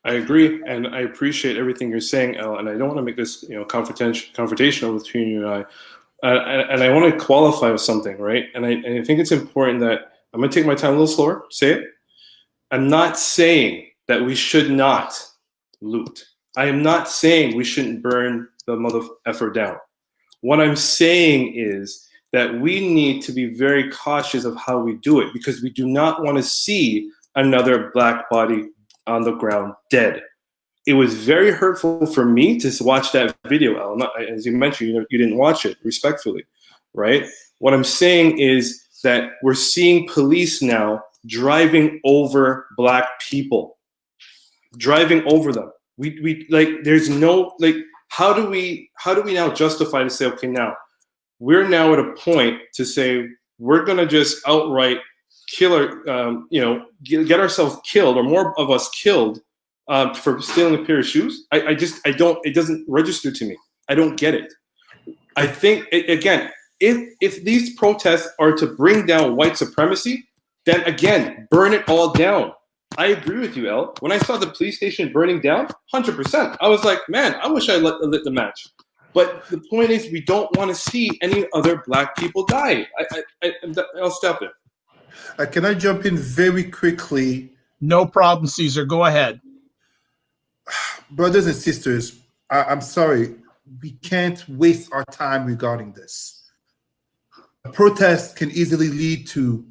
I agree, and I appreciate everything you're saying, Elle, and I don't want to make this confrontational between you and I. And I want to qualify with something, right? And I think it's important that I'm going to take my time a little slower, say it. I'm not saying that we should not loot. I am not saying we shouldn't burn the mother effer down. What I'm saying is that we need to be very cautious of how we do it, because we do not want to see another Black body on the ground dead. It was very hurtful for me to watch that video, Elle. As you mentioned, you didn't watch it, respectfully, right? What I'm saying is that we're seeing police now driving over Black people, driving over them. We like, there's no, like, how do we now justify to say, okay, now we're now at a point to say we're going to just outright kill get ourselves killed, or more of us killed, for stealing a pair of shoes? I don't, it doesn't register to me. I don't get it. I think, again, if these protests are to bring down white supremacy, then again, burn it all down. I agree with you, Elle. When I saw the police station burning down, 100%, I was like, man, I wish I lit the match. But the point is, we don't want to see any other Black people die. I'll stop it. Can I jump in very quickly? No problem, César. Go ahead. Brothers and sisters, I'm sorry. We can't waste our time regarding this. A protest can easily lead to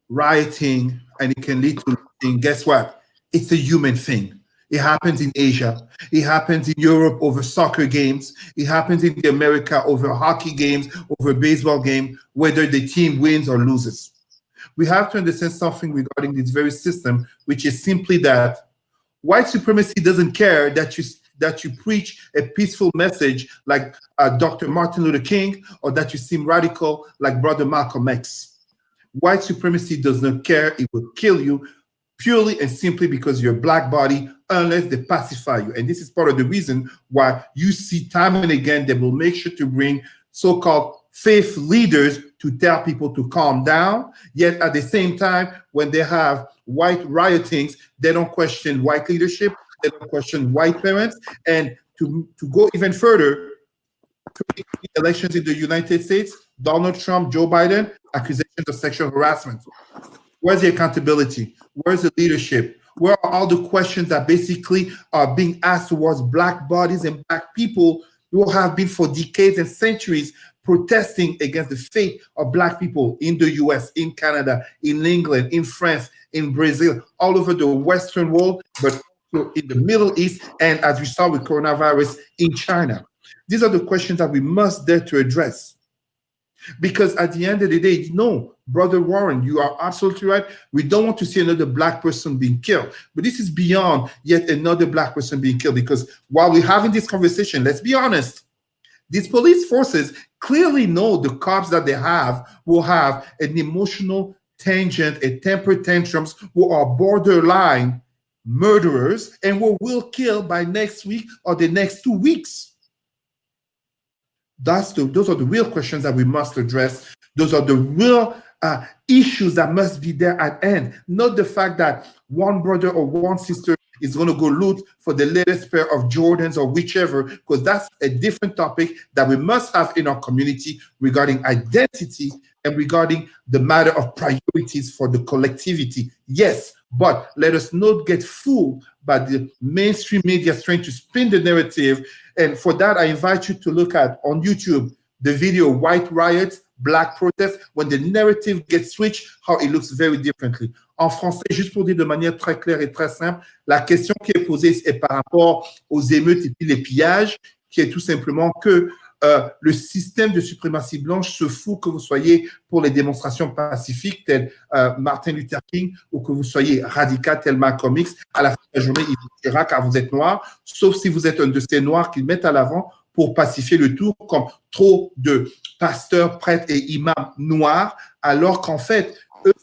rioting, and it can lead to looting. Guess what? It's a human thing. It happens in Asia. It happens in Europe over soccer games. It happens in America over hockey games, over a baseball game, whether the team wins or loses. We have to understand something regarding this very system, which is simply that white supremacy doesn't care that you preach a peaceful message like Dr. Martin Luther King, or that you seem radical like Brother Malcolm X. White supremacy does not care. It will kill you purely and simply because you're a black body, unless they pacify you. And this is part of the reason why you see time and again they will make sure to bring so-called faith leaders to tell people to calm down. Yet at the same time, when they have white riotings, they don't question white leadership, they don't question white parents. And to go even further, elections in the United States, Donald Trump, Joe Biden, accusations of sexual harassment. Where's the accountability? Where's the leadership? Where are all the questions that basically are being asked towards black bodies and black people who have been for decades and centuries protesting against the fate of black people in the US, in Canada, in England, in France, in Brazil, all over the Western world, but also in the Middle East, and as we saw with coronavirus, in China? These are the questions that we must dare to address. Because at the end of the day, no, Brother Warren, you are absolutely right. We don't want to see another black person being killed. But this is beyond yet another black person being killed. Because while we're having this conversation, let's be honest, these police forces clearly know the cops that they have will have an emotional tangent, a temper tantrums, who are borderline murderers and will kill by next week or the next 2 weeks. Those are the real questions that we must address. Those are the real issues that must be there at end. Not the fact that one brother or one sister is going to go loot for the latest pair of Jordans or whichever, because that's a different topic that we must have in our community regarding identity and regarding the matter of priorities for the collectivity. Yes, but let us not get fooled by the mainstream media trying to spin the narrative. And for that, I invite you to look at on YouTube the video White Riot, Black Protest, when the narrative gets switched, how it looks very differently. En français, juste pour dire de manière très claire et très simple, la question qui est posée est par rapport aux émeutes et puis les pillages, qui est tout simplement que le système de suprématie blanche se fout que vous soyez pour les démonstrations pacifiques telles Martin Luther King ou que vous soyez radical tel Malcolm X. À la fin de la journée, il vous tuera car vous êtes noir, sauf si vous êtes un de ces noirs qu'ils mettent à l'avant pour pacifier le tout, comme trop de pasteurs, prêtres et imams noirs, alors qu'en fait, eux,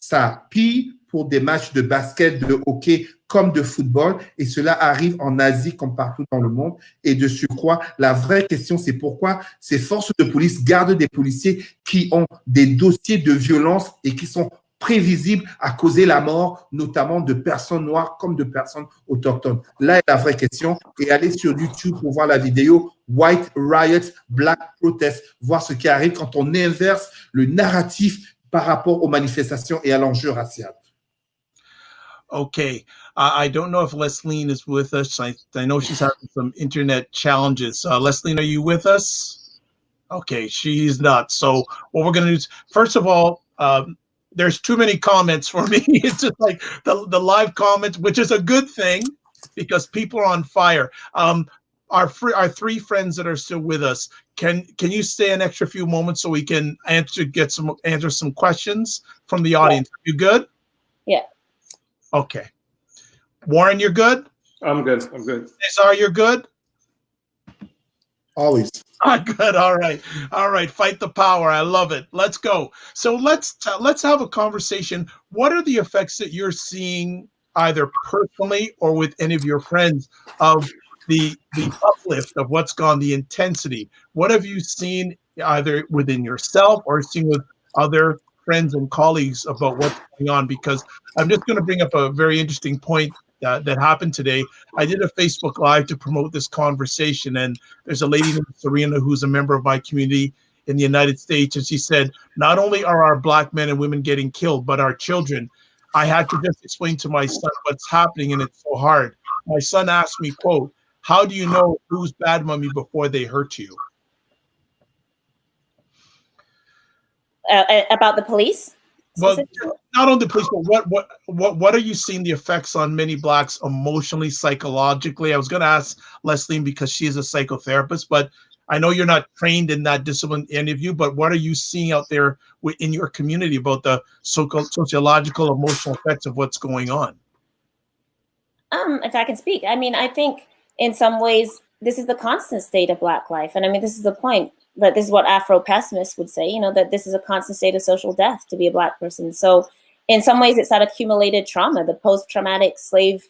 ça pille pour des matchs de basket, de hockey, comme de football, et cela arrive en Asie comme partout dans le monde. Et de surcroît, la vraie question, c'est pourquoi ces forces de police gardent des policiers qui ont des dossiers de violence et qui sont prévisibles à causer la mort, notamment de personnes noires comme de personnes autochtones. Là est la vraie question. Et allez sur YouTube pour voir la vidéo White Riot, Black Protest, voir ce qui arrive quand on inverse le narratif par rapport aux manifestations et à l'enjeu racial. Okay. I don't know if Lesline is with us. I know she's having some internet challenges. Lesline, are you with us? Okay, she's not. So what we're going to do is, first of all, there's too many comments for me. It's just like the live comments, which is a good thing because people are on fire. Our three friends that are still with us, can you stay an extra few moments so we can answer some questions from the audience? Yeah. You good? Yeah. Okay. Warren, you're good? I'm good. César, you're good? Always. Good. All right. Fight the power. I love it. Let's go. So let's have a conversation. What are the effects that you're seeing either personally or with any of your friends of the uplift of what's gone, the intensity? What have you seen either within yourself or seen with other friends and colleagues about what's going on? Because I'm just going to bring up a very interesting point that happened today. I did a Facebook Live to promote this conversation, and there's a lady named Serena who's a member of my community in the United States, and she said, not only are our Black men and women getting killed, but our children. I had to just explain to my son what's happening, and it's so hard. My son asked me, quote, how do you know who's bad mommy before they hurt you? About the police? Well, not only the police, but what are you seeing the effects on many Blacks emotionally, psychologically? I was going to ask Lesline because she is a psychotherapist, but I know you're not trained in that discipline, any of you, but what are you seeing out there in your community about the sociological, emotional effects of what's going on? If I can speak, I mean, I think in some ways this is the constant state of Black life. And I mean, this is the point, that this is what Afro-pessimists would say, you know, that this is a constant state of social death to be a Black person. So in some ways it's that accumulated trauma, the post-traumatic slave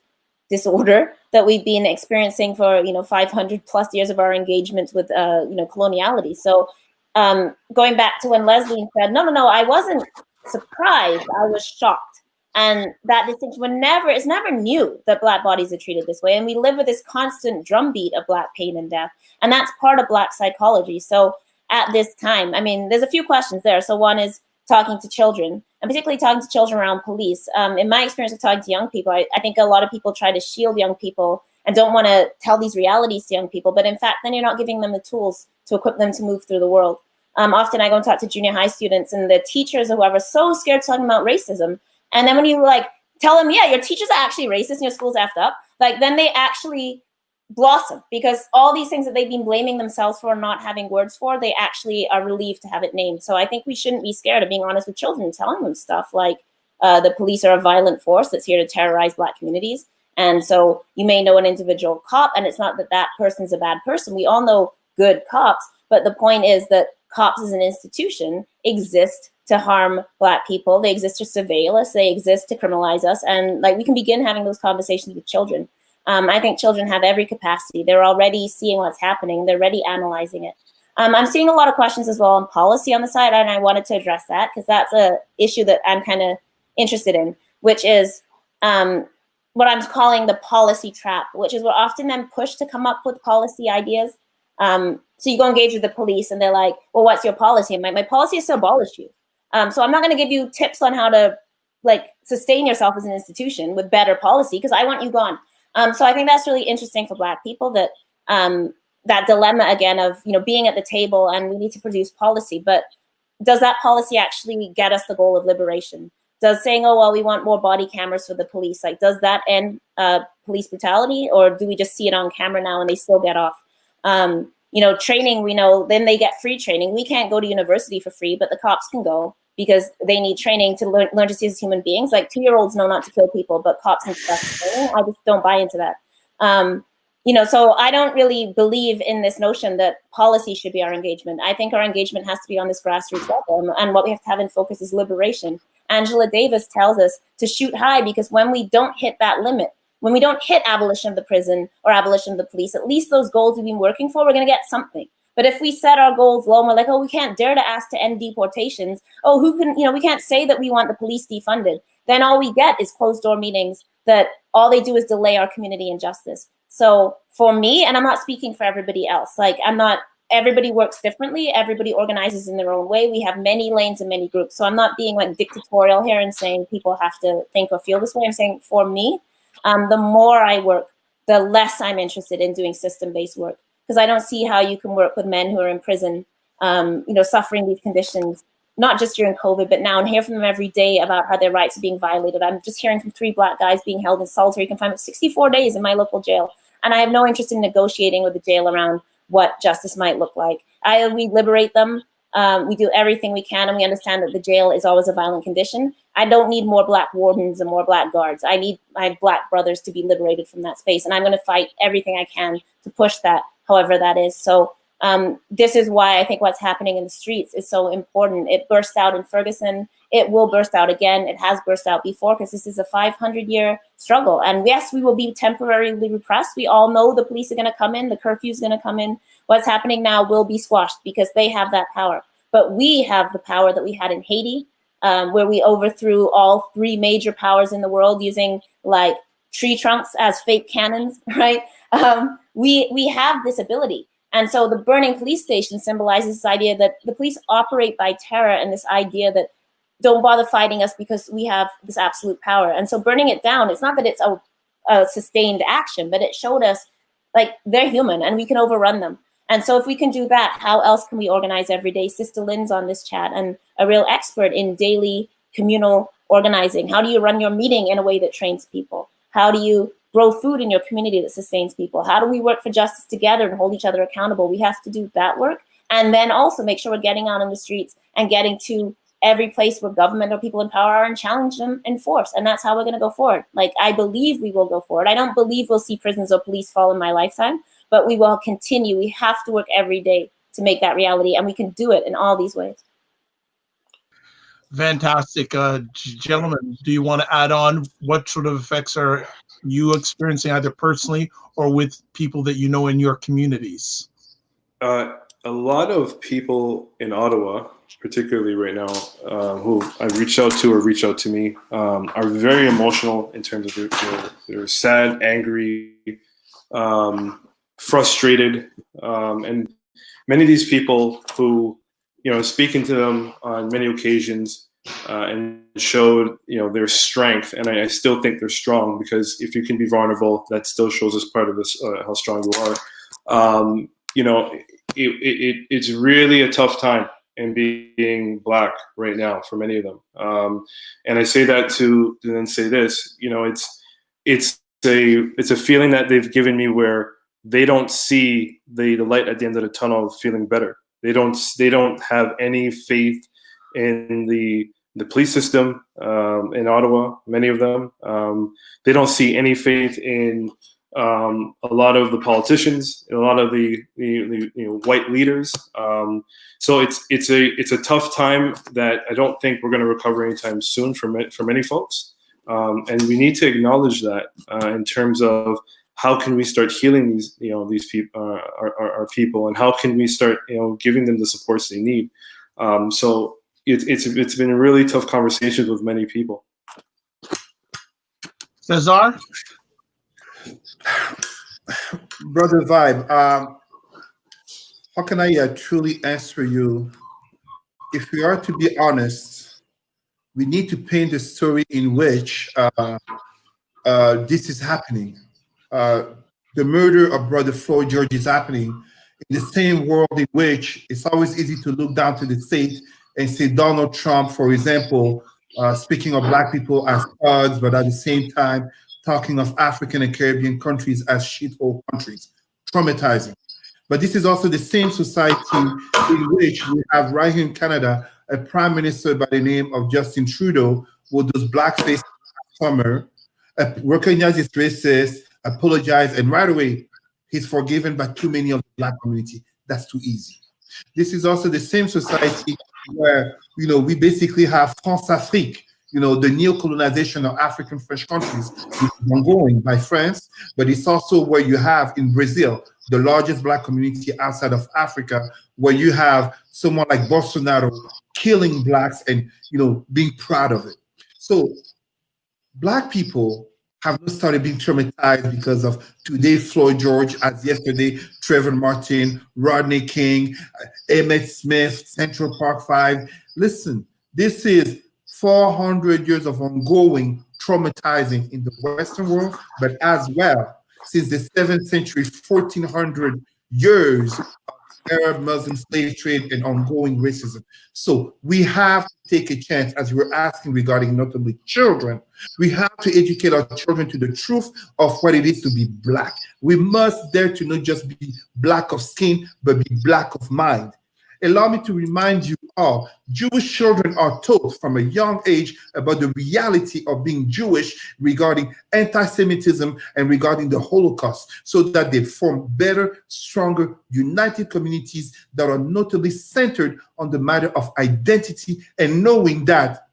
disorder that we've been experiencing for, you know, 500 plus years of our engagements with, you know, coloniality. So going back to when Lesline said, no, I wasn't surprised, I was shocked. And that distinction it's never new that Black bodies are treated this way. And we live with this constant drumbeat of Black pain and death. And that's part of Black psychology. So at this time, I mean, there's a few questions there. So one is talking to children, and particularly talking to children around police. In my experience of talking to young people, I think a lot of people try to shield young people and don't want to tell these realities to young people. But in fact, then you're not giving them the tools to equip them to move through the world. Often I go and talk to junior high students, and the teachers or whoever are so scared talking about racism. And then when you like tell them, yeah, your teachers are actually racist and your school's effed up, like then they actually blossom, because all these things that they've been blaming themselves for not having words for, they actually are relieved to have it named. So I think we shouldn't be scared of being honest with children and telling them stuff like the police are a violent force that's here to terrorize Black communities. And so you may know an individual cop, and it's not that that person's a bad person. We all know good cops, but the point is that cops as an institution exist to harm Black people. They exist to surveil us. They exist to criminalize us. And like we can begin having those conversations with children. I think children have every capacity. They're already seeing what's happening. They're already analyzing it. I'm seeing a lot of questions as well on policy on the side, and I wanted to address that because that's a issue that I'm kind of interested in, which is what I'm calling the policy trap, which is we're often then pushed to come up with policy ideas. So you go engage with the police and they're like, well, what's your policy? And my policy is to abolish you. So I'm not going to give you tips on how to like sustain yourself as an institution with better policy because I want you gone. So I think that's really interesting for Black people, that that dilemma again of, you know, being at the table and we need to produce policy, but does that policy actually get us the goal of liberation? Does saying, oh, well, we want more body cameras for the police, like, does that end police brutality, or do we just see it on camera now and they still get off? You know, training, we know, then they get free training. We can't go to university for free, but the cops can go because they need training to learn to see as human beings. Like 2-year-olds know not to kill people, but cops and stuff. I just don't buy into that. You know, so I don't really believe in this notion that policy should be our engagement. I think our engagement has to be on this grassroots level, and what we have to have in focus is liberation. Angela Davis tells us to shoot high, because when we don't hit that limit, when we don't hit abolition of the prison or abolition of the police, at least those goals we've been working for, we're going to get something. But if we set our goals low and we're like, oh, we can't dare to ask to end deportations. Oh, who can, you know, we can't say that we want the police defunded. Then all we get is closed door meetings that all they do is delay our community injustice. So for me, and I'm not speaking for everybody else, like everybody works differently. Everybody organizes in their own way. We have many lanes and many groups. So I'm not being like dictatorial here and saying people have to think or feel this way. I'm saying for me, the more I work, the less I'm interested in doing system-based work, because I don't see how you can work with men who are in prison, you know, suffering these conditions, not just during COVID, but now, and hear from them every day about how their rights are being violated. I'm just hearing from 3 Black guys being held in solitary confinement 64 days in my local jail. And I have no interest in negotiating with the jail around what justice might look like. We liberate them. We do everything we can, and we understand that the jail is always a violent condition. I don't need more Black wardens and more Black guards. I need my Black brothers to be liberated from that space. And I'm going to fight everything I can to push that, however that is. So this is why I think what's happening in the streets is so important. It burst out in Ferguson. It will burst out again. It has burst out before, because this is a 500-year struggle. And yes, we will be temporarily repressed. We all know the police are going to come in. The curfew is going to come in. What's happening now will be squashed because they have that power. But we have the power that we had in Haiti, where we overthrew all 3 major powers in the world using like tree trunks as fake cannons, right? We have this ability. And so the burning police station symbolizes this idea that the police operate by terror, and this idea that don't bother fighting us because we have this absolute power. And so burning it down, it's not that it's a sustained action, but it showed us like they're human and we can overrun them. And so if we can do that, how else can we organize every day? Sister Lynn's on this chat and a real expert in daily communal organizing. How do you run your meeting in a way that trains people? How do you grow food in your community that sustains people? How do we work for justice together and hold each other accountable? We have to do that work. And then also make sure we're getting out on the streets and getting to every place where government or people in power are and challenge them in force. And that's how we're going to go forward. Like, I believe we will go forward. I don't believe we'll see prisons or police fall in my lifetime, but we will continue. We have to work every day to make that reality. And we can do it in all these ways. Fantastic. Gentlemen, do you want to add on what sort of effects are you experiencing either personally or with people that you know in your communities? A lot of people in Ottawa, particularly right now, who I've reached out to or reach out to me, are very emotional in terms of they're sad, angry, frustrated, and many of these people who, speaking to them on many occasions and showed, their strength, and I still think they're strong, because if you can be vulnerable, that still shows us part of this, how strong you are. It's really a tough time in being Black right now for many of them. And I say that to then say this, it's a feeling that they've given me where they don't see the light at the end of the tunnel of feeling better. They don't have any faith in the police system in Ottawa, many of them. They don't see any faith in a lot of the politicians, a lot of the white leaders. So it's a tough time that I don't think we're going to recover anytime soon for many folks. And we need to acknowledge that in terms of how can we start healing these people, our people, and how can we start giving them the supports they need. So it's been really tough conversations with many people. César? Brother Vibe, how can I truly answer you? If we are to be honest, we need to paint a story in which this is happening. The murder of Brother Floyd George is happening in the same world in which it's always easy to look down to the state and say Donald Trump, for example, speaking of Black people as thugs, but at the same time talking of African and Caribbean countries as shithole countries, traumatizing. But this is also the same society in which we have right here in Canada a prime minister by the name of Justin Trudeau, who does blackface last summer, recognizes racist, apologize, and right away he's forgiven by too many of the Black community. That's too easy. This is also the same society where we basically have France-Afrique, the neo-colonization of African French countries, which is ongoing by France, but it's also where you have in Brazil, the largest Black community outside of Africa, where you have someone like Bolsonaro killing Blacks and, being proud of it. So Black people have not started being traumatized because of today Floyd George, as yesterday Trayvon Martin, Rodney King, Emmett Smith, Central Park 5. Listen, this is 400 years of ongoing traumatizing in the Western world, but as well since the 7th century, 1400 years of Arab Muslim slave trade and ongoing racism. So we have to take a chance, as you were asking regarding notably children, we have to educate our children to the truth of what it is to be Black. We must dare to not just be Black of skin, but be Black of mind. Allow me to remind you all, Jewish children are taught from a young age about the reality of being Jewish regarding anti-Semitism and regarding the Holocaust, so that they form better, stronger, united communities that are notably centered on the matter of identity and knowing that,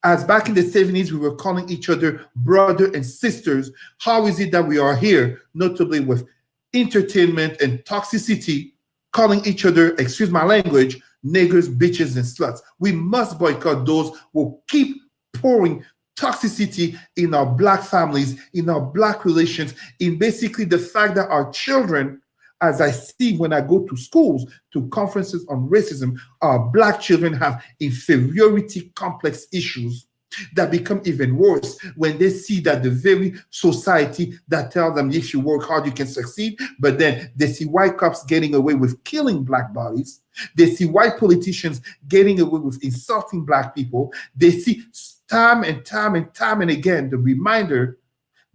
as back in the 70s, we were calling each other brother and sisters, how is it that we are here, notably with entertainment and toxicity, calling each other, excuse my language, niggers, bitches, and sluts? We must boycott those who keep pouring toxicity in our Black families, in our Black relations, in basically the fact that our children, as I see when I go to schools, to conferences on racism, our Black children have inferiority complex issues that become even worse when they see that the very society that tells them if you work hard you can succeed, but then they see white cops getting away with killing Black bodies, they see white politicians getting away with insulting Black people, they see time and time and time and again the reminder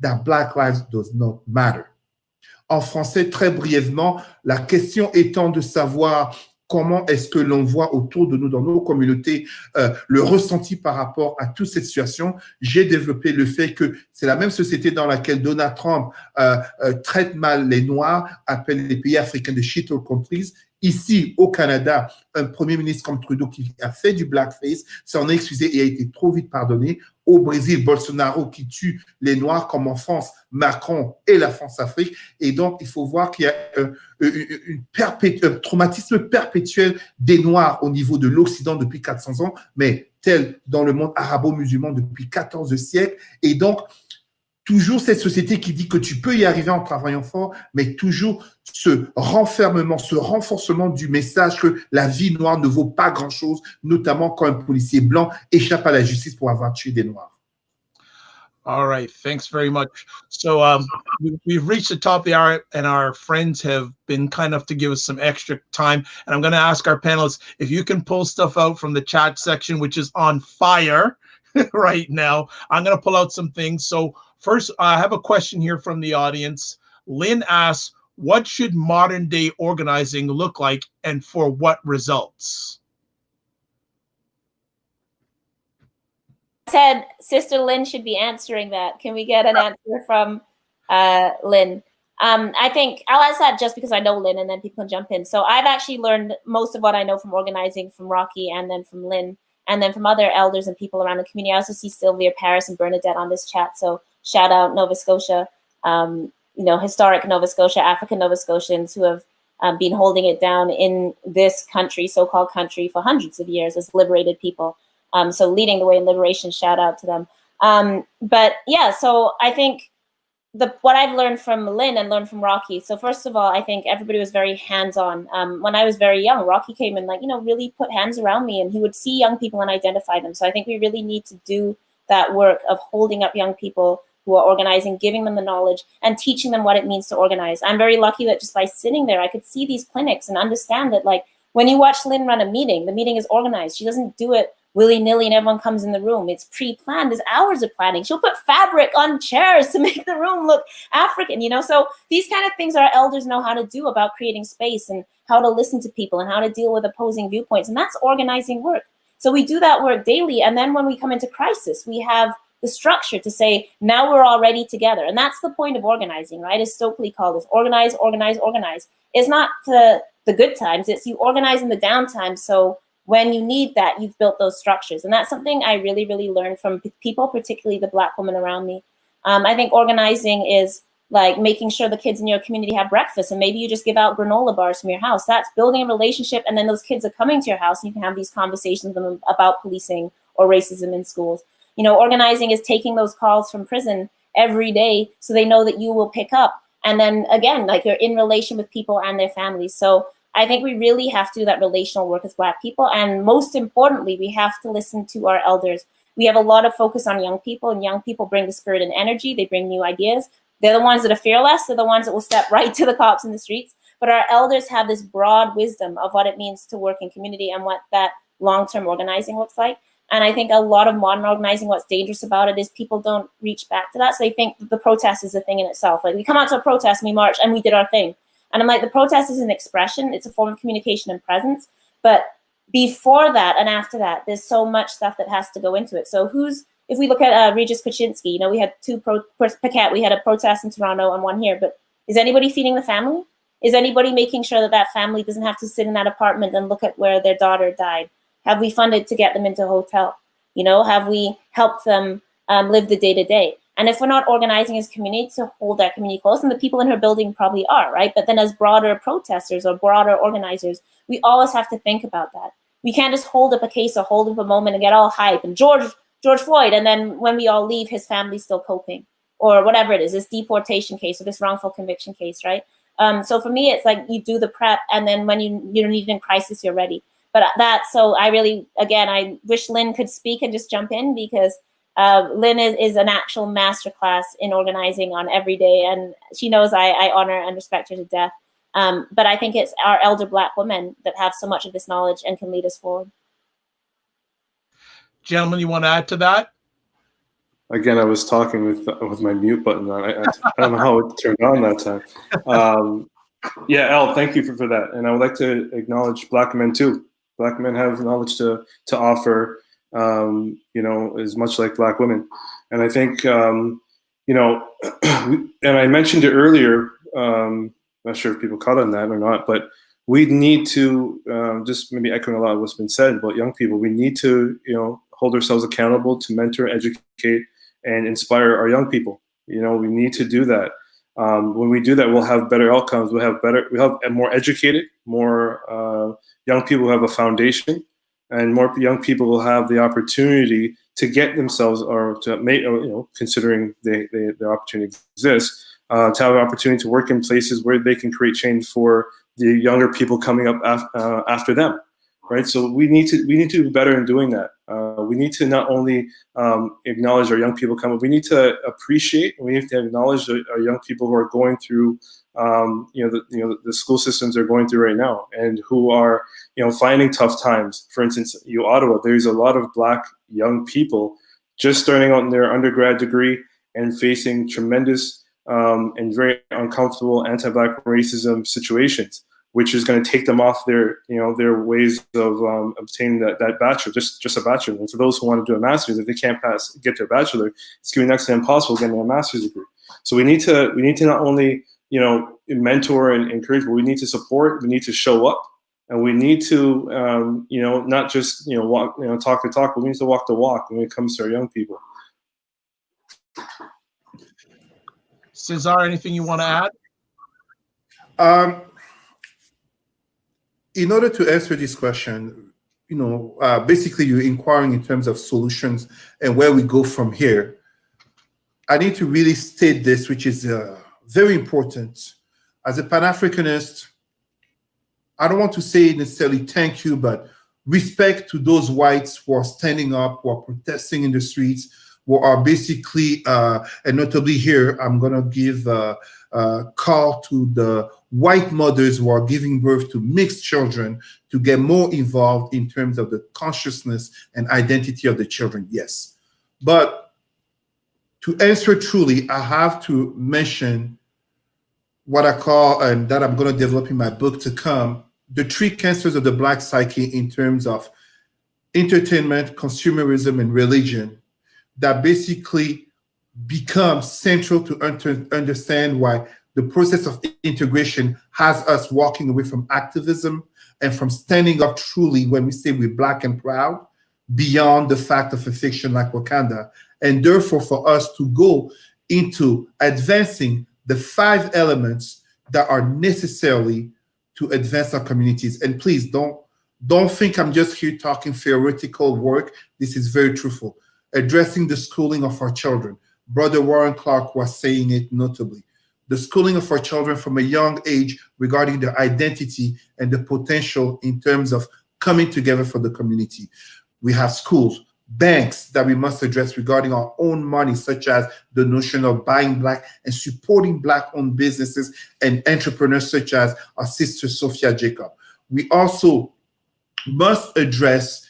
that Black lives does not matter. En français, très brièvement, la question étant de savoir comment est-ce que l'on voit autour de nous, dans nos communautés, le ressenti par rapport à toute cette situation. J'ai développé le fait que c'est la même société dans laquelle Donald Trump traite mal les Noirs, appelle les pays africains de shithole countries. Ici, au Canada, un premier ministre comme Trudeau qui a fait du blackface s'en est excusé et a été trop vite pardonné. Au Brésil, Bolsonaro qui tue les Noirs, comme en France, Macron et la France-Afrique. Et donc, il faut voir qu'il y a un traumatisme perpétuel des Noirs au niveau de l'Occident depuis 400 ans, mais tel dans le monde arabo-musulman depuis 14 siècles. Et donc, toujours cette société qui dit que tu peux y arriver en travaillant fort, mais toujours ce renfermement, ce renforcement du message que la vie noire ne vaut pas grand-chose, notamment quand un policier blanc échappe à la justice pour avoir tué des Noirs. All right, thanks very much. So we've reached the top of the hour, and our friends have been kind enough to give us some extra time. And I'm going to ask our panelists if you can pull stuff out from the chat section, which is on fire right now. I'm going to pull out some things. So first, I have a question here from the audience. Lynn asks, what should modern day organizing look like and for what results? Said Sister Lynn should be answering that. Can we get an answer from Lynn? I think I'll ask that just because I know Lynn, and then people can jump in. So I've actually learned most of what I know from organizing from Rocky, and then from Lynn, and then from other elders and people around the community. I also see Sylvia, Paris, and Bernadette on this chat. So shout out Nova Scotia, historic Nova Scotia, African Nova Scotians who have been holding it down in this country, so-called country, for hundreds of years as liberated people. So leading the way in liberation, shout out to them. But yeah, so I think what I've learned from Lynn and learned from Rocky. So first of all, I think everybody was very hands-on. When I was very young, Rocky came and really put hands around me, and he would see young people and identify them. So I think we really need to do that work of holding up young people who are organizing, giving them the knowledge and teaching them what it means to organize. I'm very lucky that just by sitting there, I could see these clinics and understand that, like, when you watch Lynn run a meeting, the meeting is organized. She doesn't do it willy-nilly and everyone comes in the room. It's pre-planned. There's hours of planning. She'll put fabric on chairs to make the room look African, So these kind of things our elders know how to do about creating space and how to listen to people and how to deal with opposing viewpoints. And that's organizing work. So we do that work daily. And then when we come into crisis, we have the structure to say, now we're already together. And that's the point of organizing, right? As Stokely called it, organize, organize, organize. It's not the good times. It's you organize in the down times. So when you need that, you've built those structures. And that's something I really, really learned from people, particularly the Black women around me. I think organizing is like making sure the kids in your community have breakfast, and maybe you just give out granola bars from your house. That's building a relationship, and then those kids are coming to your house and you can have these conversations with them about policing or racism in schools. Organizing is taking those calls from prison every day so they know that you will pick up. And then again, like, you're in relation with people and their families. So I think we really have to do that relational work as Black people. And most importantly, we have to listen to our elders. We have a lot of focus on young people, and young people bring the spirit and energy. They bring new ideas. They're the ones that are fearless. They're the ones that will step right to the cops in the streets. But our elders have this broad wisdom of what it means to work in community and what that long-term organizing looks like. And I think a lot of modern organizing, what's dangerous about it is people don't reach back to that. So they think that the protest is a thing in itself. Like, we come out to a protest and we march and we did our thing. And I'm like, the protest is an expression. It's a form of communication and presence. But before that and after that, there's so much stuff that has to go into it. So if we look at Regis Kaczynski, we had we had a protest in Toronto and one here, but is anybody feeding the family? Is anybody making sure that that family doesn't have to sit in that apartment and look at where their daughter died? Have we funded to get them into a hotel? Have we helped them live the day-to-day? And if we're not organizing as community to hold that community close, and the people in her building probably are, right? But then as broader protesters or broader organizers, we always have to think about that. We can't just hold up a case or hold up a moment and get all hype and George Floyd, and then when we all leave, his family's still coping, or whatever it is, this deportation case or this wrongful conviction case, right? So for me, it's like you do the prep, and then when you need it in crisis, you're ready. But so I really, again, I wish Lynn could speak and just jump in, because Lynn is an actual masterclass in organizing on every day, and she knows I honor and respect her to death. But I think it's our elder Black women that have so much of this knowledge and can lead us forward. Gentlemen, you want to add to that? Again, I was talking with my mute button on. I don't know how it turned on that time. Yeah, Al, thank you for that. And I would like to acknowledge Black men too. Black men have knowledge to offer, you know, as much like Black women. And I think, you know, and I mentioned it earlier, not sure if people caught on that or not, but we need to, just maybe echoing a lot of what's been said about young people, we need to, you know, hold ourselves accountable to mentor, educate, and inspire our young people. You know, we need to do that. When we do that, we'll have better outcomes. We'll have more educated, more young people who have a foundation, and more young people will have the opportunity to get themselves, or to make, you know, considering the opportunity exists, to have an opportunity to work in places where they can create change for the younger people coming up after them. Right, so we need to do better in doing that. We need to not only acknowledge our young people coming, we need to appreciate, and we need to acknowledge our young people who are going through, you know, the school systems they're going through right now, and who are, you know, finding tough times. For instance, Ottawa, there's a lot of Black young people just starting out in their undergrad degree and facing tremendous and very uncomfortable anti-Black racism situations, which is going to take them off their, you know, their ways of obtaining that bachelor, just a bachelor. And for those who want to do a master's, if they can't get to a bachelor, it's going to be next to impossible getting a master's degree. So we need to not only, you know, mentor and encourage, but we need to support. We need to show up, and we need to, you know, not just, you know, walk, you know, talk the talk, but we need to walk the walk when it comes to our young people. César, anything you want to add? In order to answer this question, you know, basically you're inquiring in terms of solutions and where we go from here. I need to really state this, which is very important. As a Pan-Africanist, I don't want to say necessarily thank you, but respect to those whites who are standing up, who are protesting in the streets, who are basically, and notably here, I'm going to give a call to the white mothers who are giving birth to mixed children to get more involved in terms of the consciousness and identity of the children, yes. But to answer truly, I have to mention what I call, and that I'm going to develop in my book to come, the three cancers of the Black psyche in terms of entertainment, consumerism, and religion, that basically become central to understand why the process of integration has us walking away from activism and from standing up truly when we say we're Black and proud, beyond the fact of a fiction like Wakanda. And therefore, for us to go into advancing the 5 elements that are necessarily to advance our communities. And please don't think I'm just here talking theoretical work. This is very truthful. Addressing the schooling of our children. Brother Warren Clarke was saying it notably. The schooling of our children from a young age regarding their identity and the potential in terms of coming together for the community. We have schools, banks that we must address regarding our own money, such as the notion of buying Black and supporting Black-owned businesses and entrepreneurs such as our sister Sophia Jacob. We also must address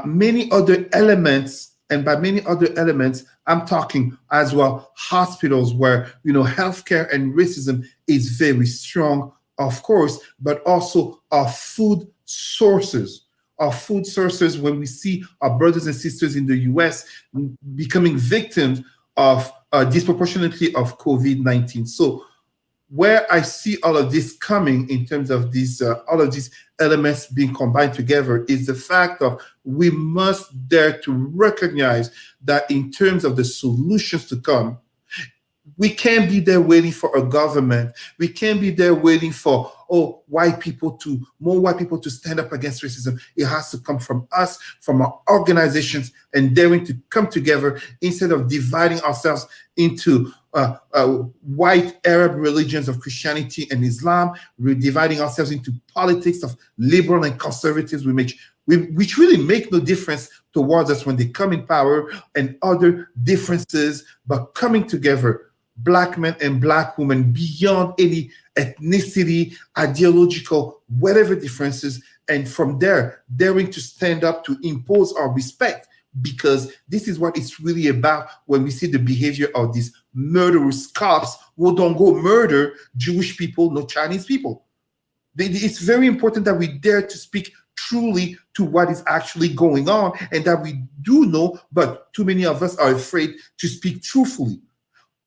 many other elements. And by many other elements, I'm talking as well hospitals where, you know, healthcare and racism is very strong, of course, but also our food sources. Our food sources, when we see our brothers and sisters in the US becoming victims of disproportionately of COVID-19. So where I see all of this coming in terms of these, all of these elements being combined together is the fact of we must dare to recognize that in terms of the solutions to come, we can't be there waiting for a government. We can't be there waiting for, more white people to stand up against racism. It has to come from us, from our organizations, and daring to come together instead of dividing ourselves into white Arab religions of Christianity and Islam. We're dividing ourselves into politics of liberal and conservatives, which really make no difference towards us when they come in power, and other differences, but coming together, Black men and Black women, beyond any ethnicity, ideological, whatever differences, and from there, daring to stand up to impose our respect, because this is what it's really about when we see the behavior of these murderous cops who don't go murder Jewish people, no Chinese people. It's very important that we dare to speak truly to what is actually going on and that we do know, but too many of us are afraid to speak truthfully.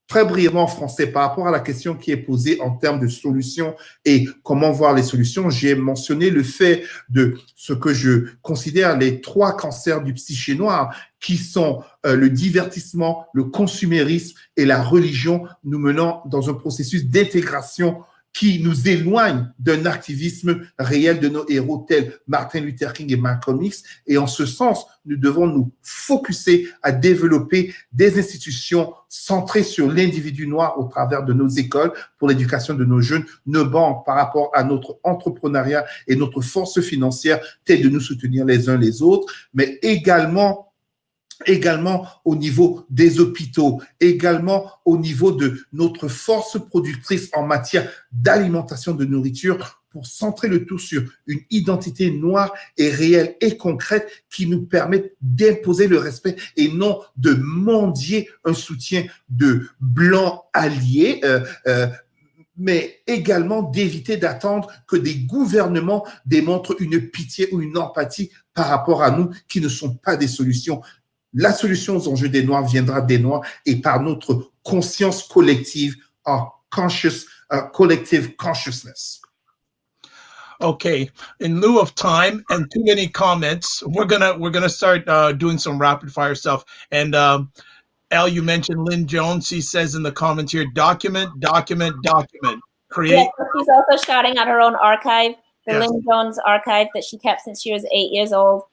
Très brièvement en français, par rapport à la question qui est posée en termes de solutions et comment voir les solutions, j'ai mentionné le fait de ce que je considère les 3 cancers du psyché noir, qui sont le divertissement, le consumérisme et la religion, nous menant dans un processus d'intégration qui nous éloigne d'un activisme réel de nos héros tels Martin Luther King et Malcolm X. Et en ce sens, nous devons nous focuser à développer des institutions centrées sur l'individu noir au travers de nos écoles pour l'éducation de nos jeunes, nos banques par rapport à notre entrepreneuriat et notre force financière, telle de nous soutenir les uns les autres, mais également au niveau des hôpitaux, également au niveau de notre force productrice en matière d'alimentation de nourriture pour centrer le tout sur une identité noire et réelle et concrète qui nous permette d'imposer le respect et non de mendier un soutien de blancs alliés, mais également d'éviter d'attendre que des gouvernements démontrent une pitié ou une empathie par rapport à nous qui ne sont pas des solutions. La solution aux enjeux des Noirs viendra des Noirs et par notre conscience collective, our collective consciousness. Okay, in lieu of time and too many comments, we're gonna start doing some rapid fire stuff. And Al, you mentioned Lynn Jones. She says in the comments here, document. Create. Yeah, she's also shouting out her own archive, the Yes. Lynn Jones archive that she kept since she was 8 years old.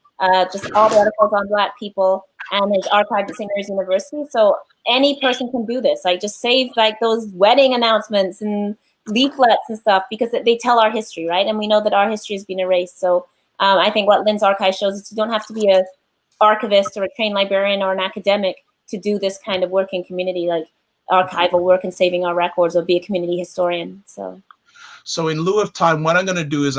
Just all the articles on Black people, and is archived at St. Mary's University. So any person can do this. Like, just save like those wedding announcements and leaflets and stuff, because they tell our history, right? And we know that our history has been erased. So I think what Lynn's archive shows is you don't have to be an archivist or a trained librarian or an academic to do this kind of work in community, like archival work and saving our records, or be a community historian. So in lieu of time, what I'm going to do is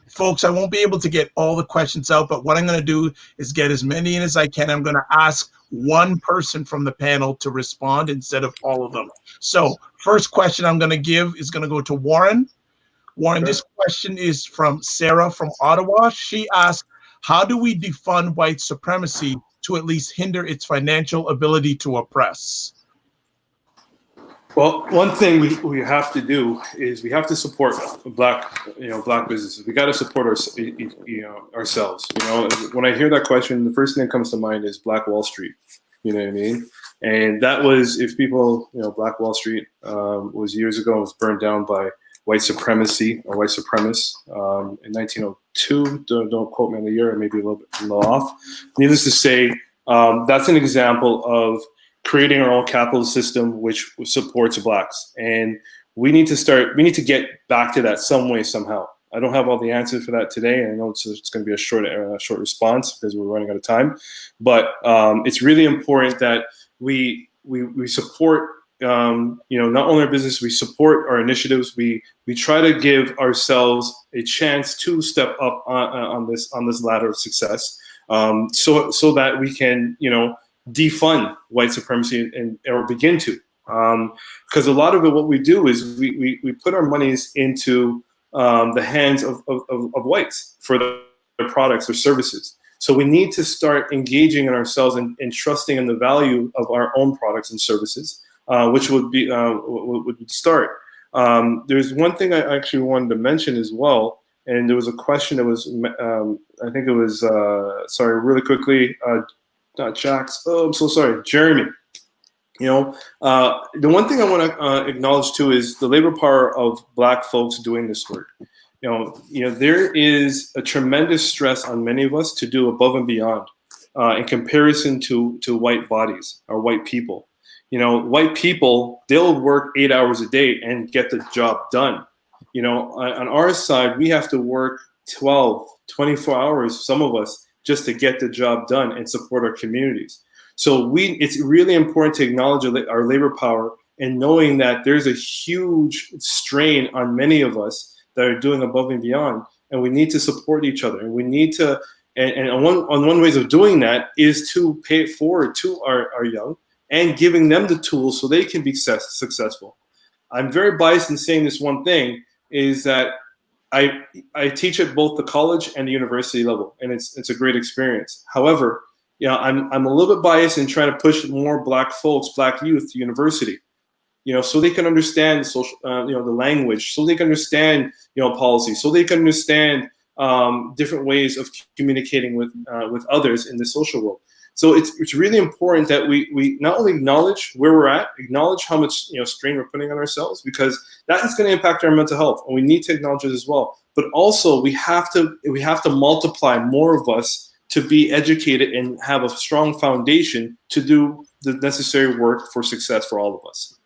folks, I won't be able to get all the questions out, but what I'm going to do is get as many in as I can. I'm going to ask one person from the panel to respond instead of all of them. So first question I'm going to give is going to go to Warren. Warren, sure. This question is from Sarah from Ottawa. She asked, how do we defund white supremacy to at least hinder its financial ability to oppress? Well, one thing we have to do is we have to support black businesses. We got to support ourselves. When I hear that question, the first thing that comes to mind is Black Wall Street. You know what I mean? And that was, if people, Black Wall Street was years ago. It was burned down by white supremacy or white supremacists in 1902. Don't quote me on the year. I may be a little off. Needless to say, that's an example of creating our own capital system which supports blacks, and we need to get back to that some way, somehow. I don't have all the answers for that today, and I know it's going to be a short response because we're running out of time. But it's really important that we support not only our business, we support our initiatives. We try to give ourselves a chance to step up on this ladder of success, so that we can defund white supremacy or begin to, because a lot of it, what we do is we put our monies into the hands of whites for their products or services. So we need to start engaging in ourselves and trusting in the value of our own products and services, which would be would start. There's one thing I actually wanted to mention as well, and there was a question that was I think it was sorry, really quickly. Not Jax. Oh, I'm so sorry, Jeremy. The one thing I want to acknowledge too is the labor power of black folks doing this work. There is a tremendous stress on many of us to do above and beyond in comparison to white bodies or white people. White people, they'll work 8 hours a day and get the job done. On our side, we have to work 12, 24 hours, some of us, just to get the job done and support our communities. So it's really important to acknowledge our labor power and knowing that there's a huge strain on many of us that are doing above and beyond, and we need to support each other. And we need to, And one ways of doing that is to pay it forward to our young and giving them the tools so they can be successful. I'm very biased in saying this one thing is that I teach at both the college and the university level, and it's a great experience. However, I'm a little bit biased in trying to push more Black folks, Black youth to university, so they can understand the social, the language, so they can understand, policy, so they can understand different ways of communicating with others in the social world. So it's really important that we not only acknowledge where we're at, acknowledge how much strain we're putting on ourselves, because that is going to impact our mental health, and we need to acknowledge it as well. But also we have to multiply more of us to be educated and have a strong foundation to do the necessary work for success for all of us.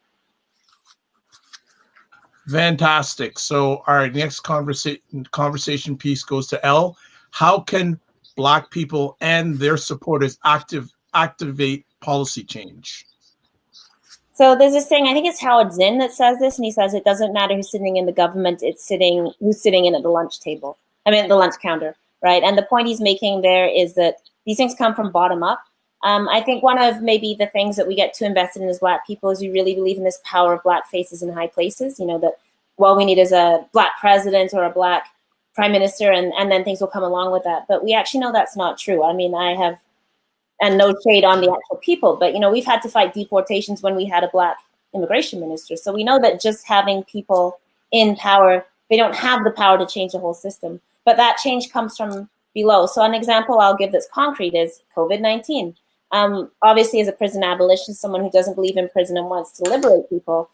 Fantastic. So our next conversation piece goes to Elle. How can Black people and their supporters activate policy change? So there's this thing, I think it's Howard Zinn that says this, and he says it doesn't matter who's sitting in the government, it's who's sitting in at the lunch table. The lunch counter, right? And the point he's making there is that these things come from bottom up. I think one of maybe the things that we get too invested in as Black people is we really believe in this power of Black faces in high places, that all we need is a Black president or a Black prime minister, and then things will come along with that. But we actually know that's not true. And no shade on the actual people, but we've had to fight deportations when we had a Black immigration minister. So we know that just having people in power, they don't have the power to change the whole system. But that change comes from below. So an example I'll give that's concrete is COVID-19. Obviously, as a prison abolitionist, someone who doesn't believe in prison and wants to liberate people,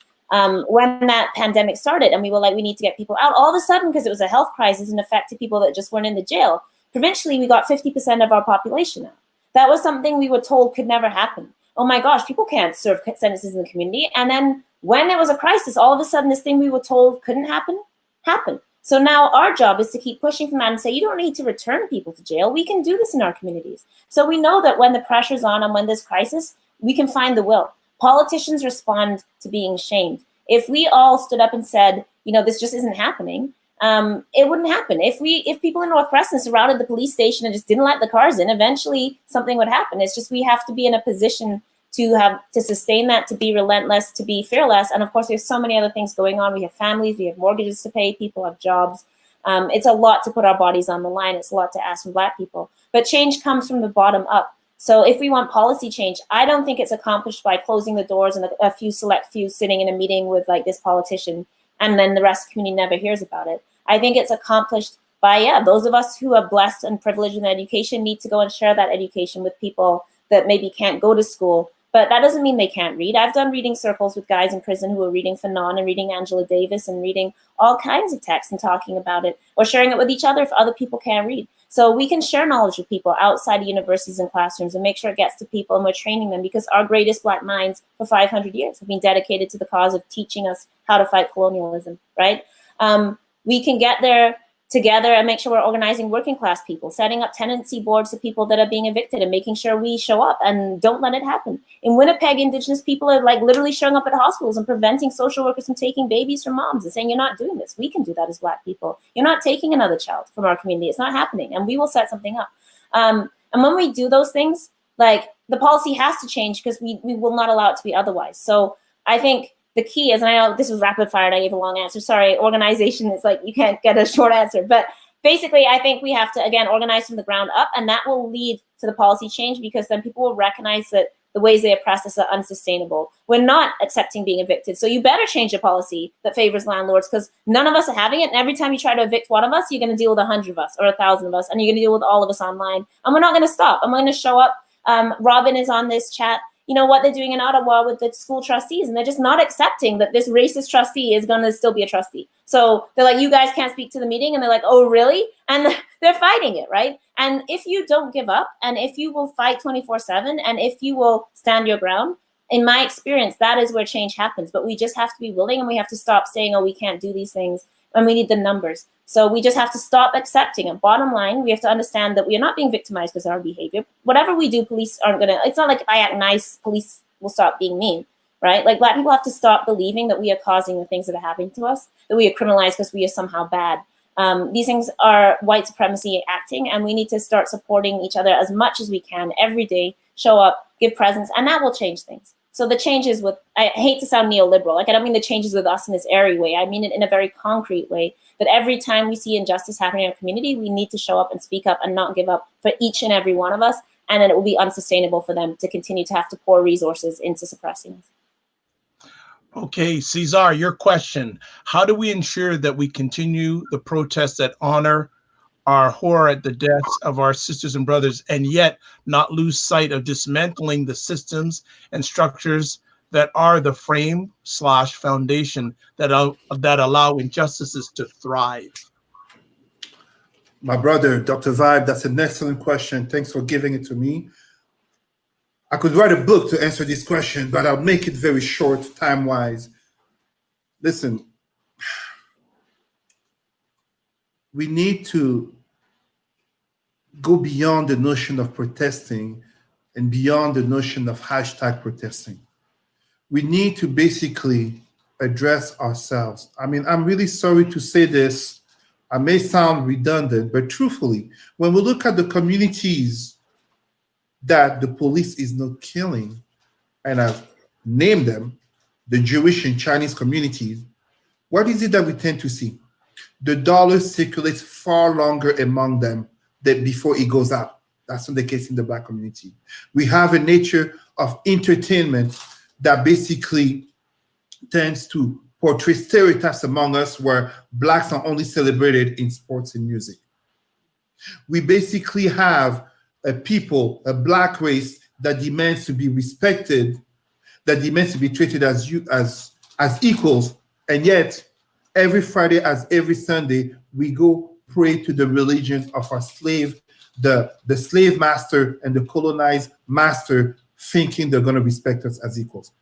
when that pandemic started and we were like, we need to get people out, all of a sudden, because it was a health crisis and affected people that just weren't in the jail, provincially, we got 50% of our population out. That was something we were told could never happen. Oh my gosh, people can't serve sentences in the community. And then when it was a crisis, all of a sudden, this thing we were told couldn't happen, happened. So now our job is to keep pushing from that and say, you don't need to return people to jail. We can do this in our communities. So we know that when the pressure's on and when there's crisis, we can find the will. Politicians respond to being shamed. If we all stood up and said, this just isn't happening, it wouldn't happen. If people in North Crescent surrounded the police station and just didn't let the cars in, eventually something would happen. It's just we have to be in a position to sustain that, to be relentless, to be fearless. And of course, there's so many other things going on. We have families, we have mortgages to pay, people have jobs. It's a lot to put our bodies on the line. It's a lot to ask from Black people. But change comes from the bottom up. So if we want policy change, I don't think it's accomplished by closing the doors and a select few sitting in a meeting with like this politician, and then the rest of the community never hears about it. I think it's accomplished by, those of us who are blessed and privileged in education need to go and share that education with people that maybe can't go to school. But that doesn't mean they can't read. I've done reading circles with guys in prison who are reading Fanon and reading Angela Davis and reading all kinds of texts and talking about it, or sharing it with each other if other people can't read. So we can share knowledge with people outside of universities and classrooms and make sure it gets to people, and we're training them, because our greatest Black minds for 500 years have been dedicated to the cause of teaching us how to fight colonialism, right? We can get there together and make sure we're organizing working class people, setting up tenancy boards of people that are being evicted and making sure we show up and don't let it happen. In Winnipeg, Indigenous people are like literally showing up at hospitals and preventing social workers from taking babies from moms and saying, you're not doing this. We can do that as Black people. You're not taking another child from our community. It's not happening. And we will set something up. And when we do those things, like the policy has to change, because we will not allow it to be otherwise. So I think the key is, and I know this was rapid fire and I gave a long answer. Sorry, organization is like, you can't get a short answer. But basically, I think we have to, again, organize from the ground up, and that will lead to the policy change, because then people will recognize that the ways they oppress us are unsustainable. We're not accepting being evicted. So you better change a policy that favors landlords, because none of us are having it. And every time you try to evict one of us, you're going to deal with 100 of us or 1,000 of us, and you're going to deal with all of us online. And we're not going to stop. I'm going to show up. Robin is on this chat. You know what they're doing in Ottawa with the school trustees, and they're just not accepting that this racist trustee is going to still be a trustee. So they're like, you guys can't speak to the meeting. And they're like, oh, really? And they're fighting it, right? And if you don't give up, and if you will fight 24/7, and if you will stand your ground, in my experience, that is where change happens. But we just have to be willing, and we have to stop saying, oh, we can't do these things, and we need the numbers. So we just have to stop accepting it. Bottom line, we have to understand that we are not being victimized because of our behavior. Whatever we do, police aren't going to, it's not like if I act nice, police will stop being mean, right? Like Black people have to stop believing that we are causing the things that are happening to us, that we are criminalized because we are somehow bad. These things are white supremacy acting, and we need to start supporting each other as much as we can every day, show up, give presence, and that will change things. So the changes with, I hate to sound neoliberal, like I don't mean the changes with us in this airy way, I mean it in a very concrete way, that every time we see injustice happening in our community, we need to show up and speak up and not give up for each and every one of us, and then it will be unsustainable for them to continue to have to pour resources into suppressing us. Okay, César, your question. How do we ensure that we continue the protests that honor our horror at the deaths of our sisters and brothers, and yet not lose sight of dismantling the systems and structures that are the frame/foundation that allow injustices to thrive? My brother, Dr. Vibe, that's an excellent question. Thanks for giving it to me. I could write a book to answer this question, but I'll make it very short time-wise. Listen, we need to go beyond the notion of protesting and beyond the notion of hashtag protesting. We need to basically address ourselves. I mean, I'm really sorry to say this. I may sound redundant, but truthfully, when we look at the communities that the police is not killing, and I've named them, the Jewish and Chinese communities, what is it that we tend to see? The dollar circulates far longer among them than before it goes out. That's not the case in the Black community. We have a nature of entertainment that basically tends to portray stereotypes among us where Blacks are only celebrated in sports and music. We basically have a people, a Black race that demands to be respected, that demands to be treated as equals, and yet every Friday as every Sunday, we go pray to the religions of our slave, the slave master and the colonized master, thinking they're going to respect us as equals.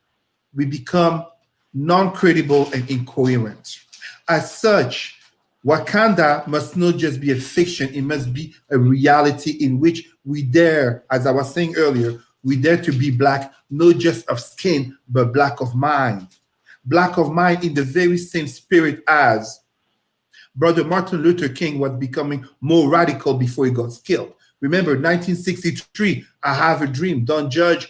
We become non-credible and incoherent. As such, Wakanda must not just be a fiction, it must be a reality in which we dare, as I was saying earlier, we dare to be Black, not just of skin, but Black of mind. Black of mind in the very same spirit as Brother Martin Luther King was becoming more radical before he got killed. Remember, 1963, I Have a Dream, don't judge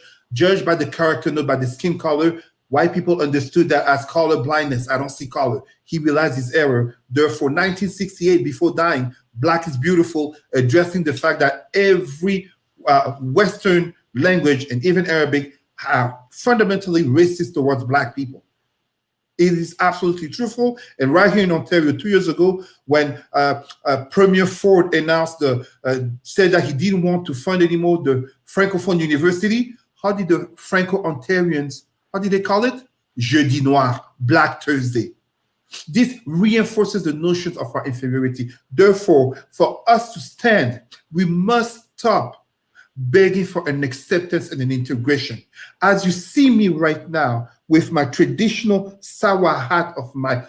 by the character, not by the skin color. White people understood that as color blindness. I don't see color. He realized his error. Therefore, 1968, before dying, Black is beautiful, addressing the fact that every Western language and even Arabic are fundamentally racist towards Black people. It is absolutely truthful. And right here in Ontario, 2 years ago, when Premier Ford announced, said that he didn't want to fund anymore the Francophone University, how did the Franco-Ontarians, how did they call it? Jeudi Noir, Black Thursday. This reinforces the notions of our inferiority. Therefore, for us to stand, we must stop begging for an acceptance and an integration. As you see me right now with my traditional Sawa hat of my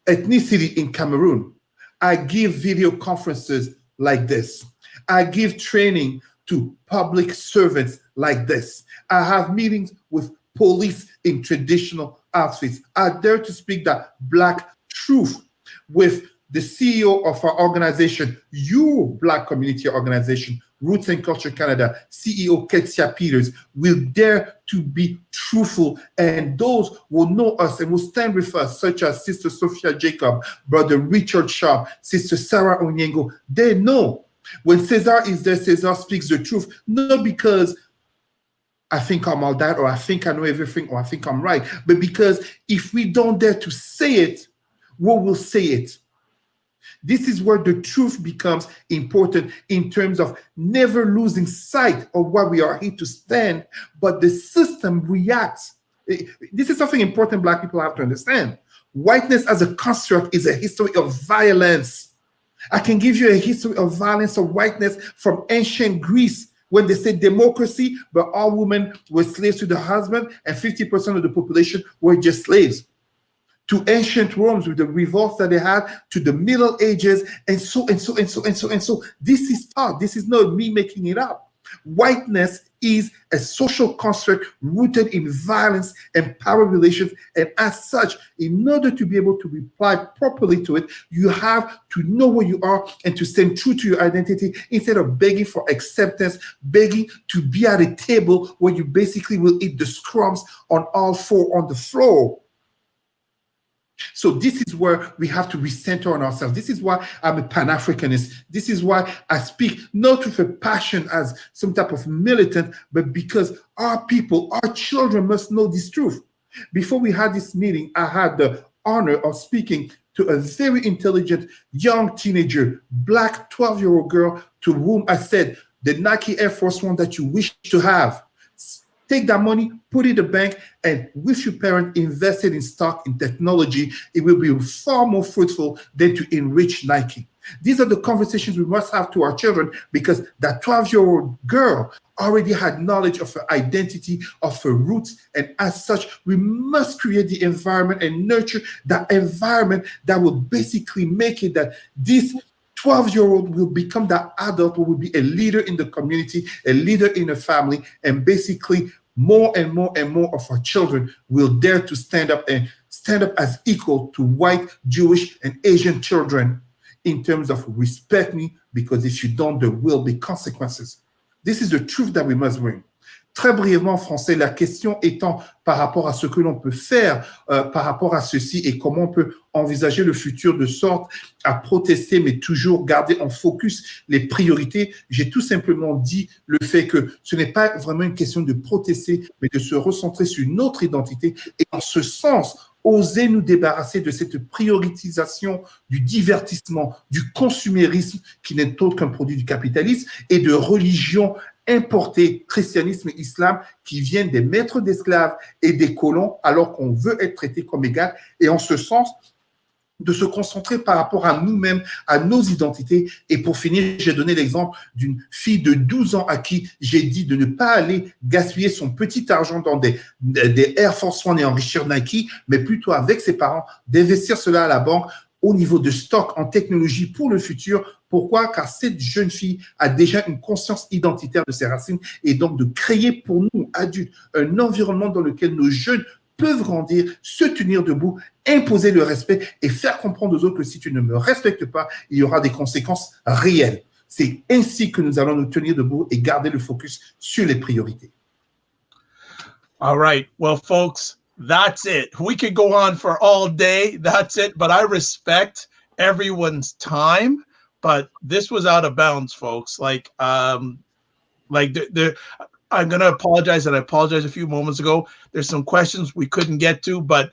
ethnicity in Cameroon, I give video conferences like this. I give training to public servants like this. I have meetings with police in traditional outfits. I dare to speak that Black truth with the CEO of our organization, your Black community organization, Roots and Culture Canada, CEO Ketsia Peters, will dare to be truthful, and those will know us and will stand with us, such as Sister Sophia Jacob, Brother Richard Sharp, Sister Sarah Onyengo. They know when César is there, César speaks the truth, not because I think I'm all that, or I think I know everything, or I think I'm right, but because if we don't dare to say it, we will say it. This is where the truth becomes important in terms of never losing sight of what we are here to stand, but the system reacts. This is something important Black people have to understand. Whiteness as a construct is a history of violence. I can give you a history of violence of whiteness from ancient Greece, when they said democracy, but all women were slaves to the husband and 50% of the population were just slaves. To ancient Rome with the revolts that they had, to the Middle Ages, and so. This is taught. This is not me making it up. Whiteness is a social construct rooted in violence and power relations. And as such, in order to be able to reply properly to it, you have to know who you are and to stand true to your identity instead of begging for acceptance, begging to be at a table where you basically will eat the scrums on all four on the floor. So this is where we have to recenter on ourselves. This is why I'm a Pan-Africanist. This is why I speak not with a passion as some type of militant, but because our people, our children must know this truth. Before we had this meeting, I had the honor of speaking to a very intelligent young teenager, Black 12-year-old girl, to whom I said, the Nike Air Force One that you wish to have, take that money, put it in the bank, and with your parent invested in stock, in technology, it will be far more fruitful than to enrich Nike. These are the conversations we must have to our children, because that 12-year-old girl already had knowledge of her identity, of her roots, and as such, we must create the environment and nurture that environment that will basically make it that this 12-year-old will become that adult who will be a leader in the community, a leader in a family, and basically more and more and more of our children will dare to stand up as equal to white, Jewish, and Asian children in terms of respect me, because if you don't, there will be consequences. This is the truth that we must bring. Très brièvement en français, la question étant par rapport à ce que l'on peut faire par rapport à ceci et comment on peut envisager le futur de sorte à protester, mais toujours garder en focus les priorités. J'ai tout simplement dit le fait que ce n'est pas vraiment une question de protester, mais de se recentrer sur notre identité et en ce sens, oser nous débarrasser de cette prioritisation du divertissement, du consumérisme qui n'est autre qu'un produit du capitalisme et de religion importé, christianisme et islam, qui viennent des maîtres d'esclaves et des colons, alors qu'on veut être traité comme égal, et en ce sens, de se concentrer par rapport à nous-mêmes, à nos identités. Et pour finir, j'ai donné l'exemple d'une fille de 12 ans à qui j'ai dit de ne pas aller gaspiller son petit argent dans des Air Force One et enrichir Nike, mais plutôt avec ses parents, d'investir cela à la banque au niveau de stock en technologie pour le futur. Pourquoi? Car cette jeune fille a déjà une conscience identitaire de ses racines et donc de créer pour nous, adultes, un environnement dans lequel nos jeunes peuvent grandir, se tenir debout, imposer le respect et faire comprendre aux autres que si tu ne me respectes pas, il y aura des conséquences réelles. C'est ainsi que nous allons nous tenir debout et garder le focus sur les priorités. All right. Well, folks, that's it. We could go on for all day. That's it. But I respect everyone's time. But this was out of bounds, folks. I'm going to apologize, and I apologized a few moments ago. There's some questions we couldn't get to, but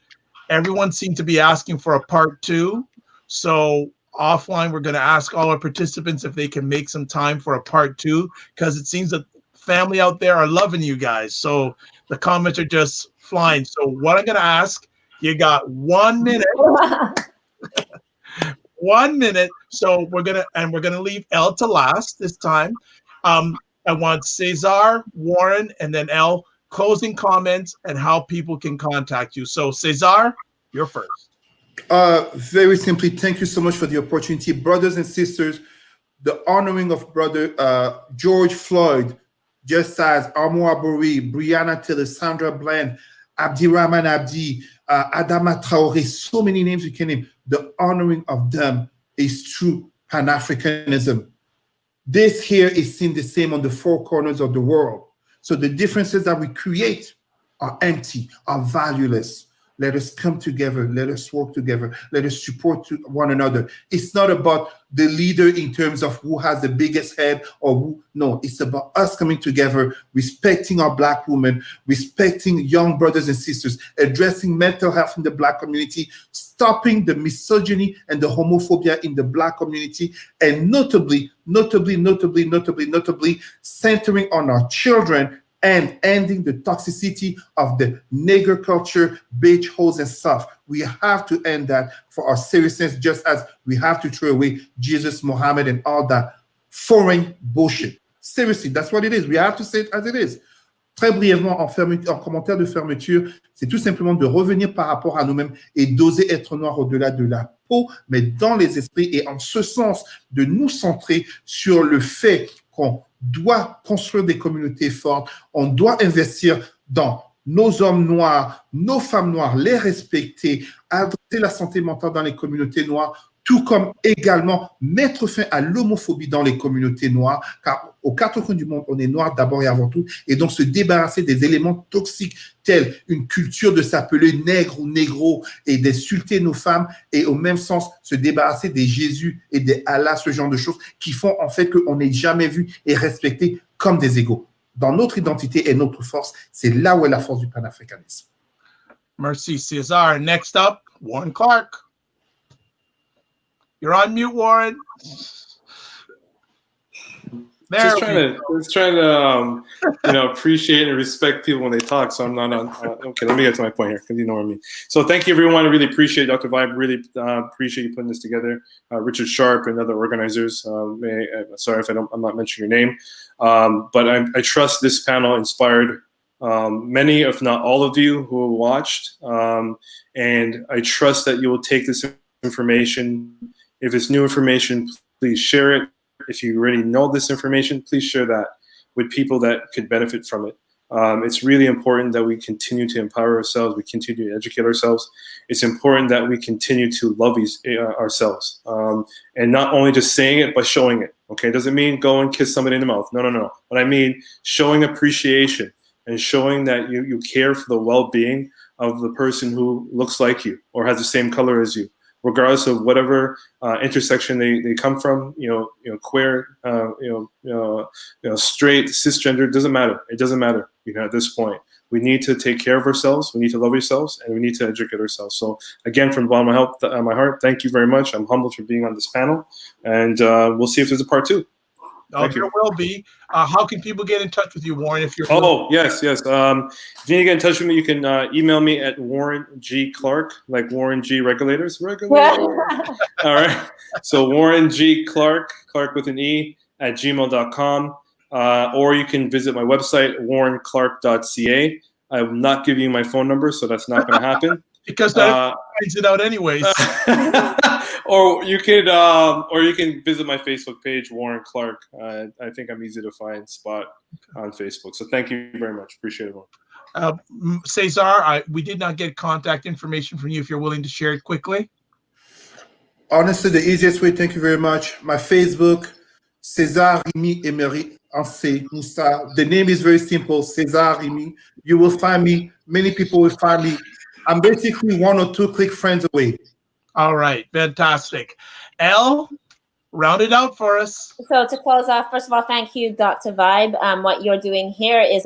everyone seemed to be asking for a part 2. So offline, we're going to ask all our participants if they can make some time for a part 2, because it seems that family out there are loving you guys. So the comments are just flying. So what I'm going to ask, you got 1 minute. 1 minute. So we're gonna leave Elle to last this time. I want César, Warren, and then Elle closing comments and how people can contact you. So César, you're first. Very simply, thank you so much for the opportunity, brothers and sisters. The honoring of brother George Floyd, just as Armo Abori, Breonna Taylor, Sandra Bland, Abdirahman Abdi, Adama Traore, so many names you can name. The honoring of them is true Pan-Africanism. This here is seen the same on the four corners of the world. So the differences that we create are empty, are valueless. Let us come together. Let us work together. Let us support one another. It's not about the leader in terms of who has the biggest head or who. No, it's about us coming together, respecting our Black women, respecting young brothers and sisters, addressing mental health in the Black community, stopping the misogyny and the homophobia in the Black community, and notably centering on our children and ending the toxicity of the nigger culture, bitch, hoes, and stuff. We have to end that for our seriousness, just as we have to throw away Jesus, Muhammad, and all that foreign bullshit. Seriously, that's what it is. We have to say it as it is. Très brièvement, en commentaire de fermeture, c'est tout simplement de revenir par rapport à nous-mêmes et d'oser être noir au-delà de la peau, mais dans les esprits, et en ce sens, de nous centrer sur le fait qu'on doit construire des communautés fortes. On doit investir dans nos hommes noirs, nos femmes noires, les respecter, adresser la santé mentale dans les communautés noires, tout comme également mettre fin à l'homophobie dans les communautés noires, car aux quatre coins du monde, on est noir d'abord et avant tout, et donc se débarrasser des éléments toxiques tels une culture de s'appeler nègre ou négro et d'insulter nos femmes, et au même sens, se débarrasser des Jésus et des Allah, ce genre de choses qui font en fait qu'on n'est jamais vu et respecté comme des égaux. Dans notre identité et notre force, c'est là où est la force du panafricanisme. Merci, César. Next up, Warren Clarke. You're on mute, Warren. Just trying to appreciate and respect people when they talk. So I'm not on. Okay, let me get to my point here because you know what I mean. So thank you, everyone. I really appreciate Dr. Vibe. Really appreciate you putting this together. Richard Sharp and other organizers. Sorry if I'm not mentioning your name, but I trust this panel inspired many, if not all of you who watched, and I trust that you will take this information. If it's new information, please share it. If you already know this information, please share that with people that could benefit from it. It's really important that we continue to empower ourselves, we continue to educate ourselves. It's important that we continue to love ourselves. And not only just saying it, but showing it. Okay, doesn't mean go and kiss somebody in the mouth. No. What I mean, showing appreciation and showing that you care for the well-being of the person who looks like you or has the same color as you, regardless of whatever intersection they come from, queer, straight, cisgender, it doesn't matter. It doesn't matter, at this point. We need to take care of ourselves, we need to love ourselves, and we need to educate ourselves. So again, from the bottom of my heart, thank you very much. I'm humbled for being on this panel, and we'll see if there's a part two. There will be. How can people get in touch with you, Warren? If you're yes. If you need to get in touch with me, you can email me at Warren G. Clarke, like Warren G. Regulators. All right. So Warren G. Clarke, Clarke with an E, at gmail.com. Or you can visit my website, warrenclarke.ca. I will not give you my phone number, so that's not going to happen. Because that finds it out anyways. Or you can visit my Facebook page, Warren Clarke. I think I'm easy to find spot on Facebook. So thank you very much. Appreciate it. César, we did not get contact information from you. If you're willing to share it quickly. Honestly, the easiest way, thank you very much. My Facebook, César Rimi Emery Ndema-Moussa. The name is very simple, César Rimi. You will find me. Many people will find me. I'm basically 1 or 2 click friends away. All right, fantastic. Elle, round it out for us. So to close off, first of all, thank you, Dr. Vibe. What you're doing here is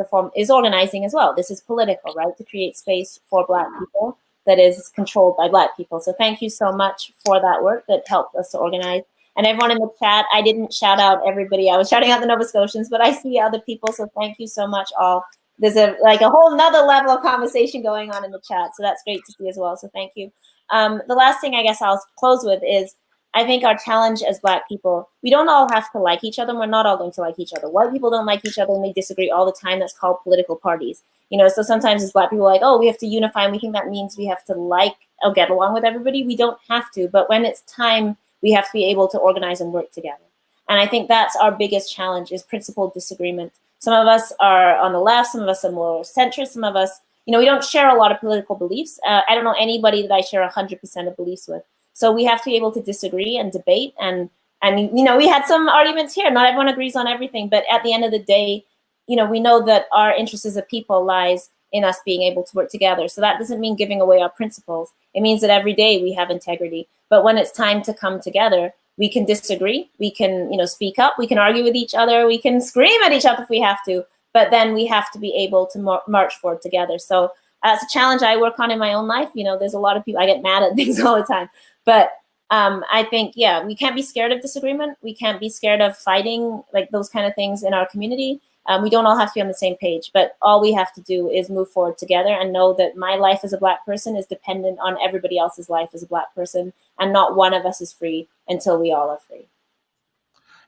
organizing as well. This is political, right? To create space for Black people that is controlled by Black people. So thank you so much for that work that helped us to organize. And everyone in the chat, I didn't shout out everybody. I was shouting out the Nova Scotians, but I see other people. So thank you so much, all. There's a whole nother level of conversation going on in the chat. So that's great to see as well. So thank you. The last thing I guess I'll close with is I think our challenge as Black people, we don't all have to like each other. And we're not all going to like each other. White people don't like each other and they disagree all the time. That's called political parties. So sometimes as Black people are like, oh, we have to unify. And we think that means we have to like or get along with everybody. We don't have to. But when it's time, we have to be able to organize and work together. And I think that's our biggest challenge is principled disagreement. Some of us are on the left, some of us are more centrist, some of us, we don't share a lot of political beliefs. I don't know anybody that I share 100% of beliefs with. So we have to be able to disagree and debate. And we had some arguments here. Not everyone agrees on everything, but at the end of the day, we know that our interest as a people lies in us being able to work together. So that doesn't mean giving away our principles. It means that every day we have integrity. But when it's time to come together, we can disagree, we can, speak up, we can argue with each other, we can scream at each other if we have to, but then we have to be able to march forward together. So it's a challenge I work on in my own life. There's a lot of people, I get mad at things all the time, but I think, we can't be scared of disagreement. We can't be scared of fighting, like those kind of things in our community. We don't all have to be on the same page, but all we have to do is move forward together and know that my life as a Black person is dependent on everybody else's life as a Black person, and not one of us is free until we all are free.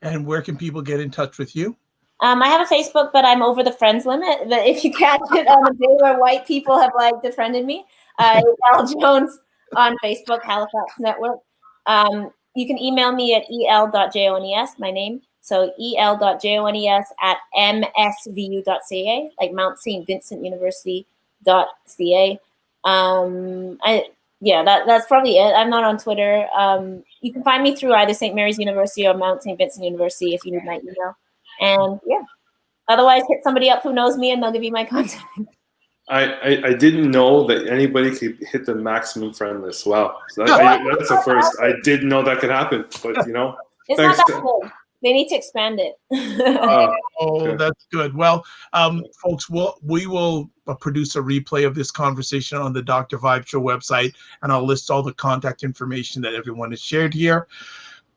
And where can people get in touch with you? I have a Facebook, but I'm over the friends limit. But if you catch it on the day where white people have defriended me, El Jones on Facebook, Halifax Network. You can email me at el.jones, my name, So el.jones@msvu.ca, like Mount St. Vincent University.ca. That's probably it. I'm not on Twitter. You can find me through either St. Mary's University or Mount St. Vincent University if you need my email. And yeah, otherwise hit somebody up who knows me and they'll give you my contact. I didn't know that anybody could hit the maximum friend list. Wow, so that's the first. I didn't know that could happen, but you know, it's thanks. not that good. They need to expand it. Okay. That's good. Well, folks, we will produce a replay of this conversation on the Dr. Vibe Show website, and I'll list all the contact information that everyone has shared here.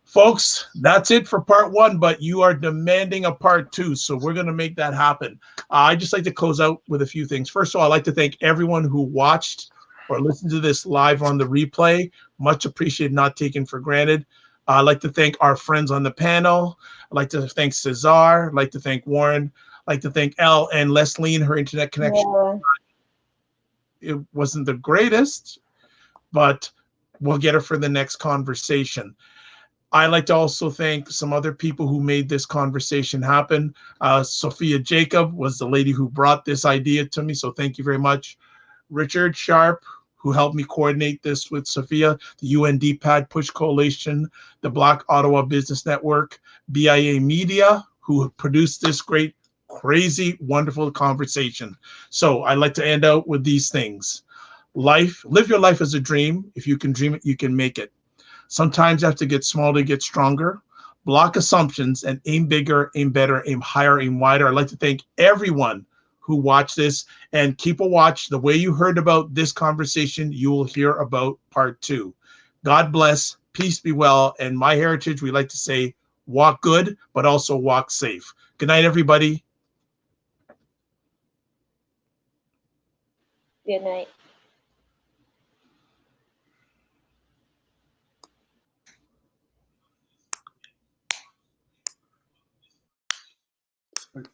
Folks, that's it for part one, but you are demanding a part two, so we're going to make that happen. I'd just like to close out with a few things. First of all, I'd like to thank everyone who watched or listened to this live on the replay. Much appreciated, not taken for granted. I'd like to thank our friends on the panel. I'd like to thank César. I'd like to thank Warren. I'd like to thank Elle and Lesline. Her internet connection, it wasn't the greatest, but we'll get her for the next conversation. I'd like to also thank some other people who made this conversation happen. Sophia Jacob was the lady who brought this idea to me, so thank you very much. Richard Sharp, who helped me coordinate this with Sophia, the UNDPAD Push Coalition, the Black Ottawa Business Network, BIA Media, who produced this great, crazy, wonderful conversation. So I'd like to end out with these things. Live your life as a dream. If you can dream it, you can make it. Sometimes you have to get small to get stronger. Block assumptions and aim bigger, aim better, aim higher, aim wider. I'd like to thank everyone who watched this, and keep a watch. The way you heard about this conversation, you will hear about part two. God bless, peace be well, and my heritage, we like to say, walk good, but also walk safe. Good night, everybody. Good night. Okay,